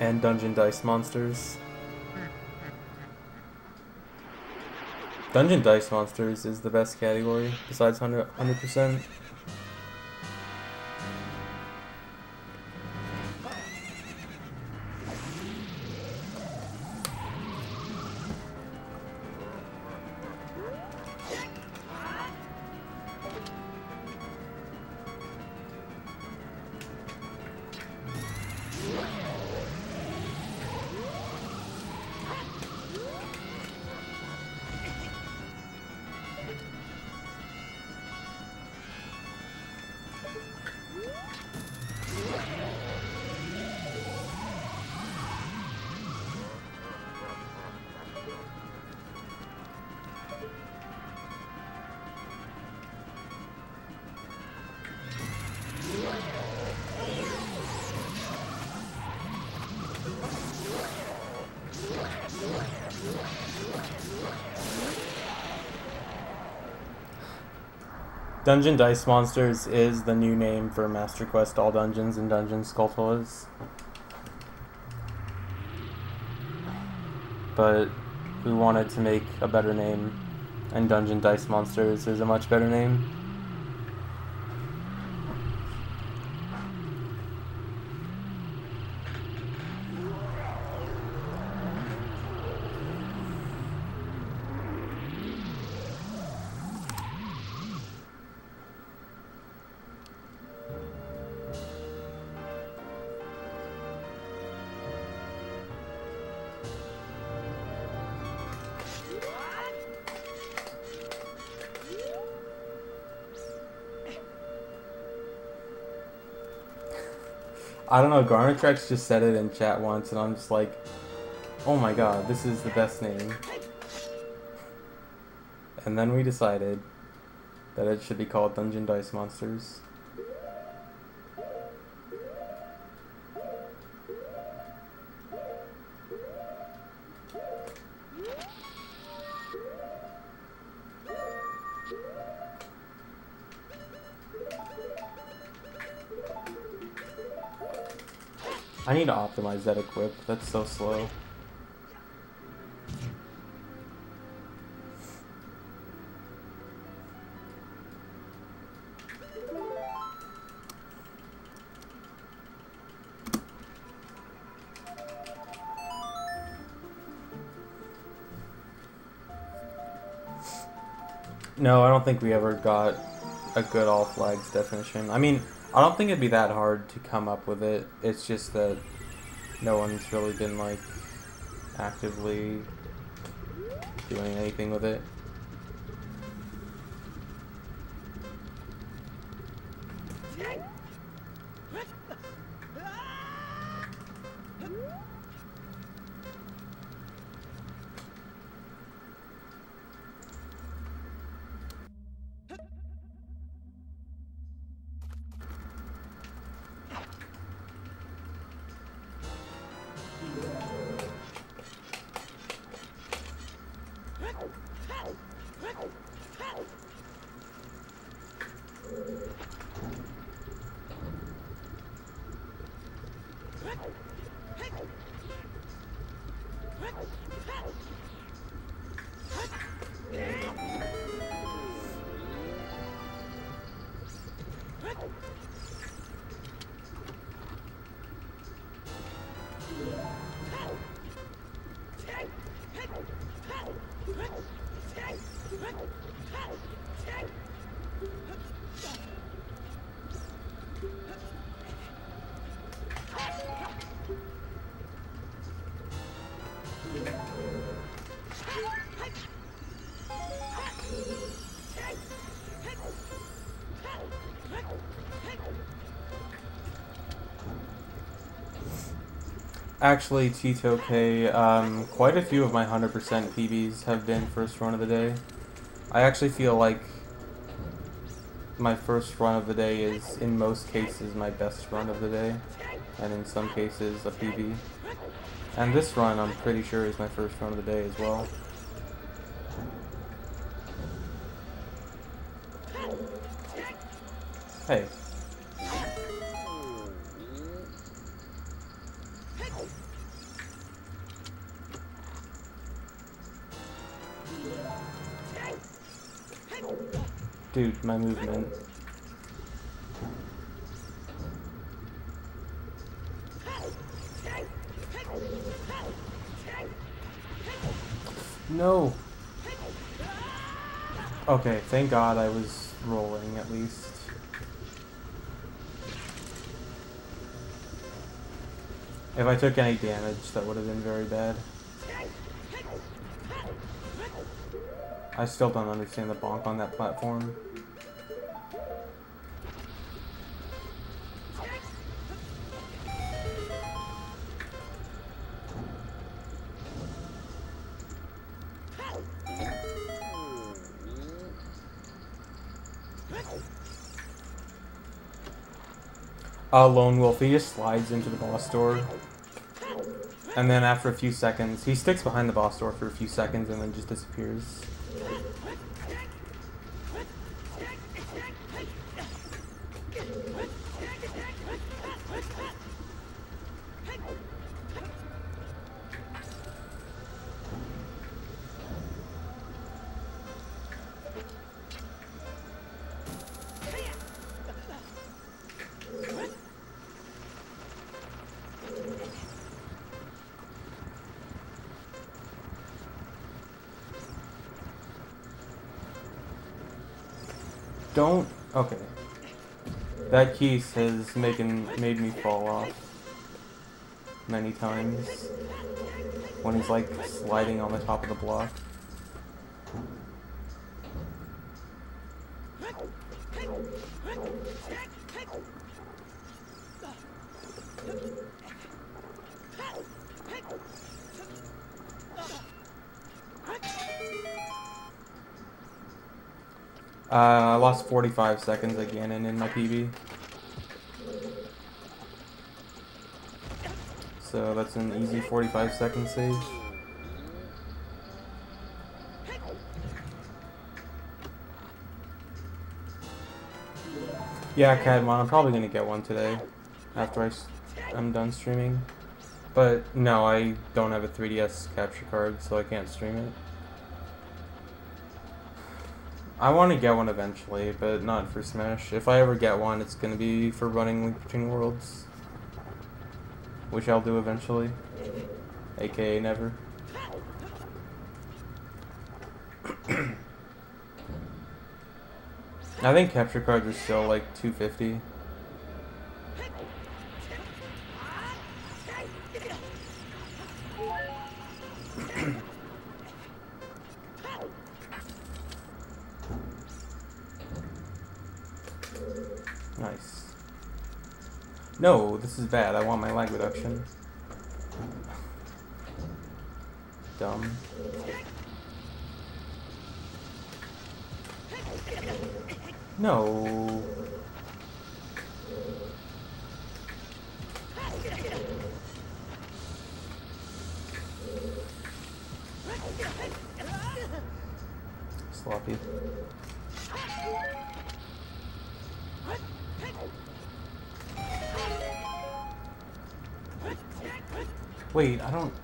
And Dungeon Dice Monsters. Dungeon Dice Monsters is the best category, besides 100%. Dungeon Dice Monsters is the new name for Master Quest All Dungeons and Dungeon Skulltulas. But we wanted to make a better name, and Dungeon Dice Monsters is a much better name. I don't know, Garnitrex just said it in chat once, and I'm just like, oh my god, this is the best name. And then we decided that it should be called Dungeon Dice Monsters. I need to optimize that equip, that's so slow. No, I don't think we ever got a good all flags definition. I mean, I don't think it'd be that hard to come up with it. It's just that no one's really been, like, actively doing anything with it. Actually, Tito K, quite a few of my 100% PBs have been first run of the day. I actually feel like my first run of the day is, in most cases, my best run of the day, and in some cases, a PB. And this run, I'm pretty sure, is my first run of the day as well. Hey. Dude, my movement. No! Okay, thank God I was rolling at least. If I took any damage, that would have been very bad. I still don't understand the bonk on that platform. Lone Wolf, he just slides into the boss door. And then after a few seconds, he sticks behind the boss door for a few seconds and then just disappears. Don't... Okay. That Keys has made me fall off many times when he's like sliding on the top of the block. I lost 45 seconds again and in my PB. So that's an easy 45-second save. Yeah, Cadmon, I'm probably gonna get one today after I'm done streaming. But no, I don't have a 3DS capture card, so I can't stream it. I want to get one eventually, but not for Smash. If I ever get one, it's going to be for running Link Between Worlds, which I'll do eventually, aka never. I think capture cards are still like $250. Nice. No, this is bad. I want my lag reduction. Dumb. No. Sloppy. Wait, I don't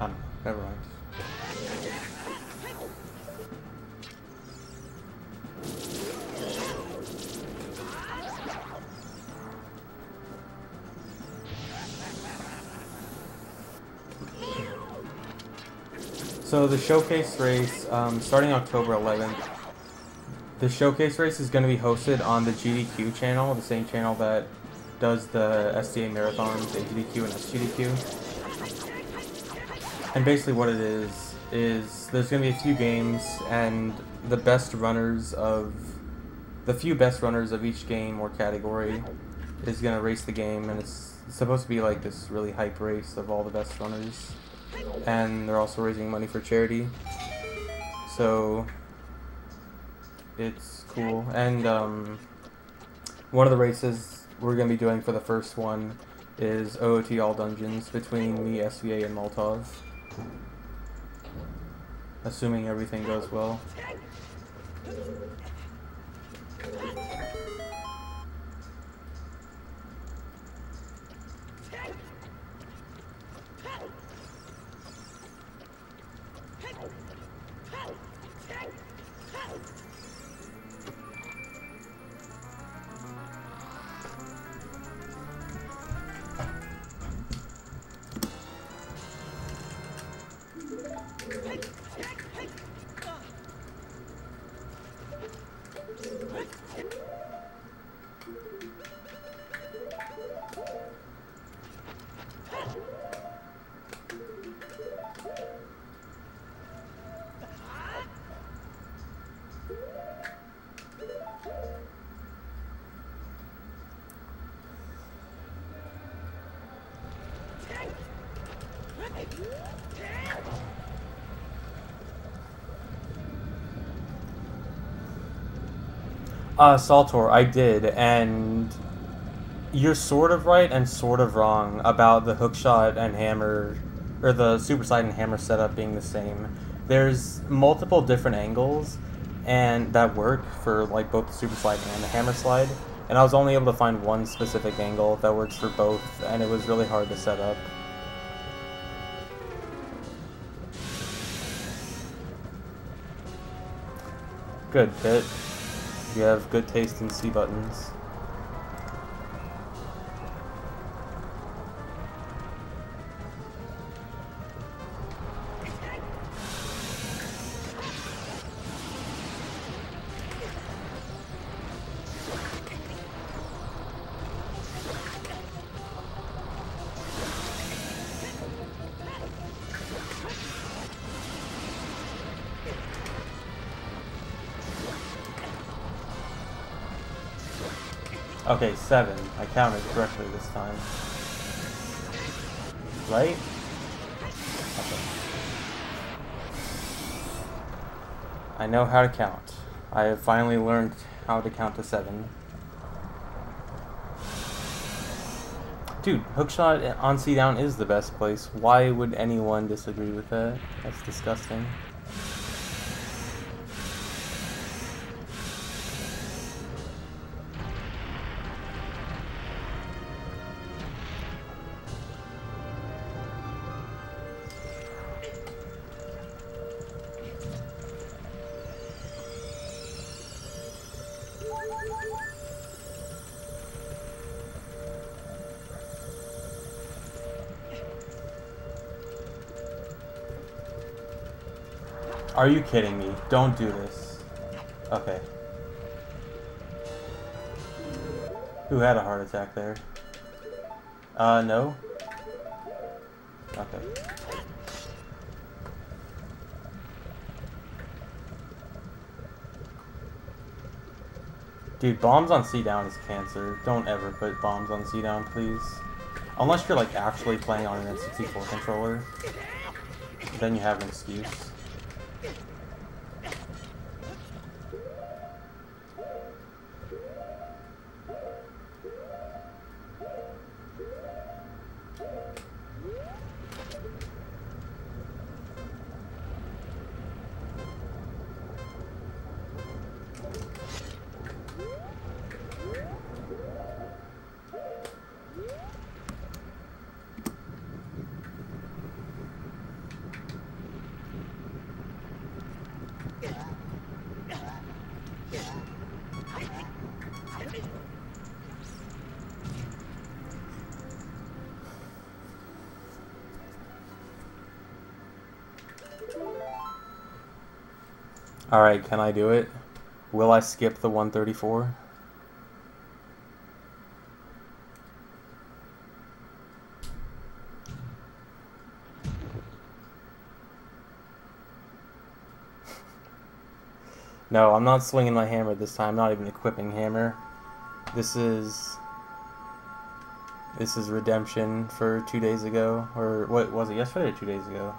know. Never mind. So the showcase race, starting October 11th, the showcase race is going to be hosted on the GDQ channel, the same channel that does the SDA marathons, AGDQ and SGDQ. And basically what it is there's going to be a few games, and the few best runners of each game or category is going to race the game, and it's supposed to be like this really hype race of all the best runners. And they're also raising money for charity, so it's cool. And one of the races we're going to be doing for the first one is OOT All Dungeons between me, SVA, and Molotov, assuming everything goes well. Saltor, I did, and you're sort of right and sort of wrong about the hookshot and hammer, or the super slide and hammer setup being the same. There's multiple different angles and that work for like both the super slide and the hammer slide, and I was only able to find one specific angle that works for both, and it was really hard to set up. Good, Pit. You have good taste in C buttons. Okay, 7. I counted correctly this time. right? Okay. I know how to count. I have finally learned how to count to 7. Dude, hookshot on C down is the best place. Why would anyone disagree with that? That's disgusting. Are you kidding me? Don't do this. Okay. Who had a heart attack there? No? Okay. Dude, bombs on C down is cancer. Don't ever put bombs on C down, please. Unless you're like actually playing on an N64 controller. Then you have an excuse. Alright, can I do it? Will I skip the 134? No, I'm not swinging my hammer this time. I'm not even equipping hammer. This is redemption for 2 days ago. Or what was it, yesterday or 2 days ago?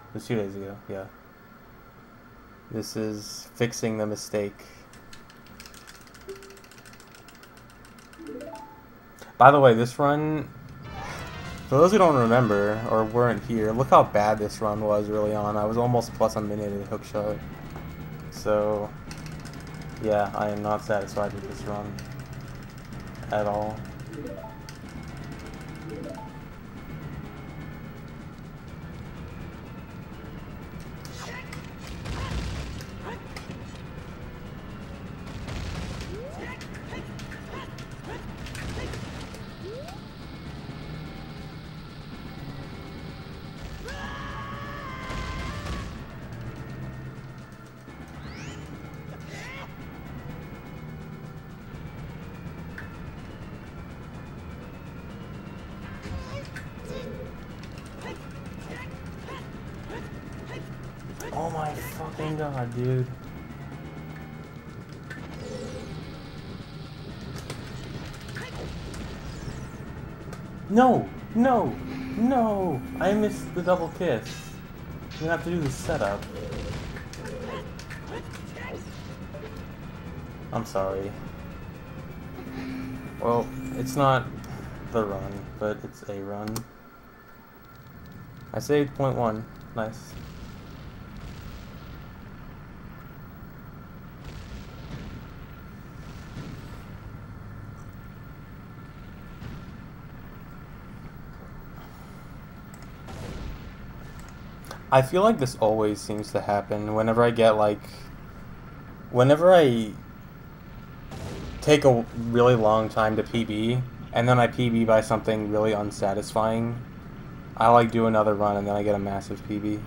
It was 2 days ago, yeah. This is fixing the mistake. By the way, this run, for those who don't remember or weren't here, look how bad this run was early on. I was almost plus a minute at hookshot. So, yeah, I am not satisfied with this run at all. Oh my fucking god, dude. No! No! No! I missed the double kiss. You have to do the setup. I'm sorry. Well, it's not the run, but it's a run. I saved .1. Nice. I feel like this always seems to happen whenever I get like, whenever I take a really long time to PB and then I PB by something really unsatisfying, I like do another run and then I get a massive PB.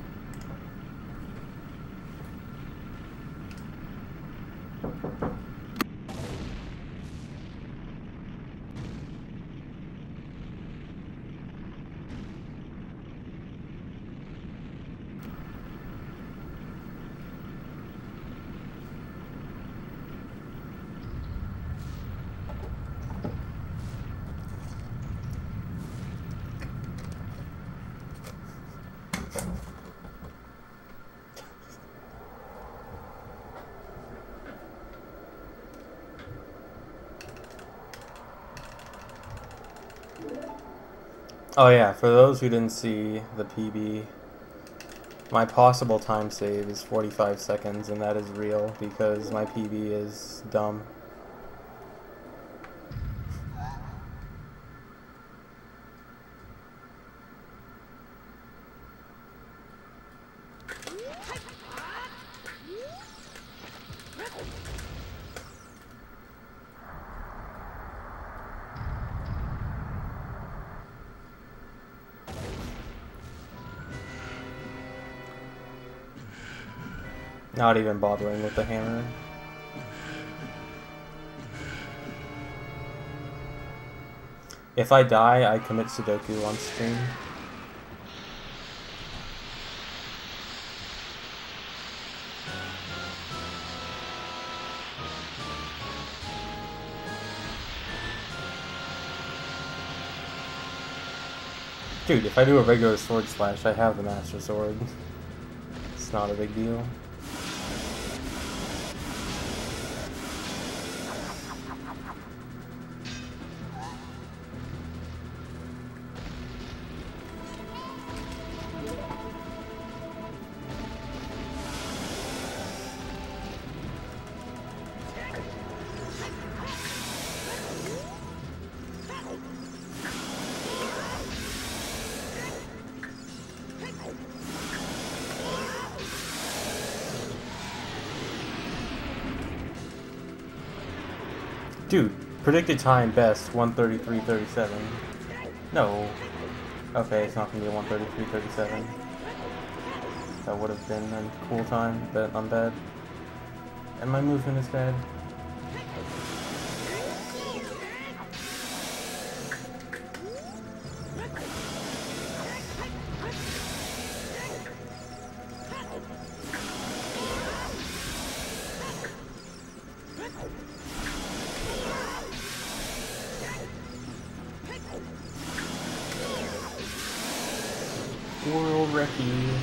Oh yeah, for those who didn't see the PB, my possible time save is 45 seconds, and that is real because my PB is dumb. Not even bothering with the hammer. If I die, I commit Sudoku on stream. Dude, if I do a regular sword slash, I have the Master Sword. It's not a big deal. Dude, predicted time best 1:33:37. No. Okay, it's not gonna be 1:33:37. That would have been a cool time, but I'm bad. And my movement is bad. World Recce.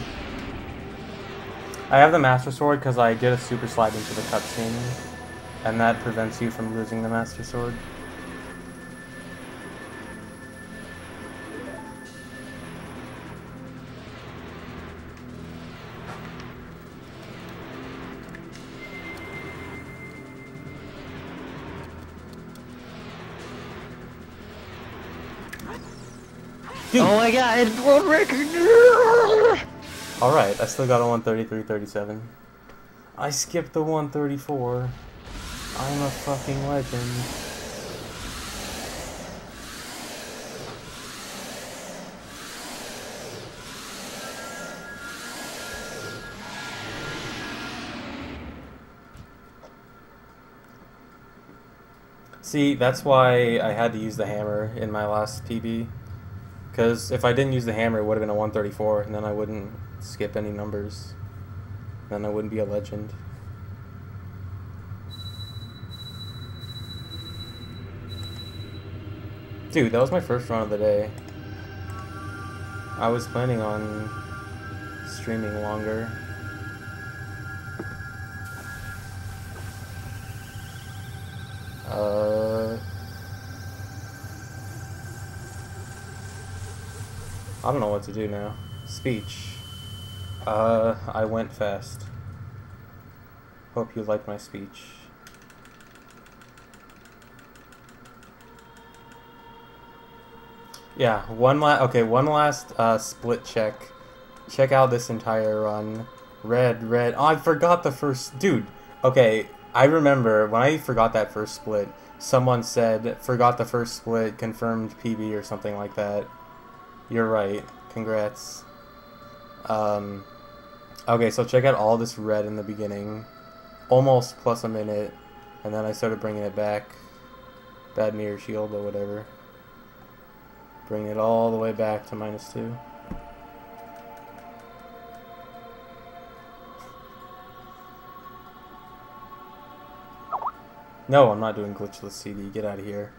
I have the Master Sword because I did a super slide into the cutscene, and that prevents you from losing the Master Sword. Dude. Oh my god, world record! Alright, I still got a 1:33:37. I skipped the 1:34. I'm a fucking legend. See, that's why I had to use the hammer in my last PB. Because if I didn't use the hammer, it would have been a 1:34, and then I wouldn't skip any numbers. Then I wouldn't be a legend. Dude, that was my first run of the day. I was planning on streaming longer. I don't know what to do now. Speech. I went fast. Hope you like my speech. Yeah, one last split check. Check out this entire run. Red. Oh, I forgot the first... Dude, okay, I remember when I forgot that first split, someone said, forgot the first split, confirmed PB or something like that. You're right. Congrats. Okay, so check out all this red in the beginning. Almost plus a minute. And then I started bringing it back. Bad mirror shield or whatever. Bring it all the way back to -2. No, I'm not doing glitchless CD. Get out of here.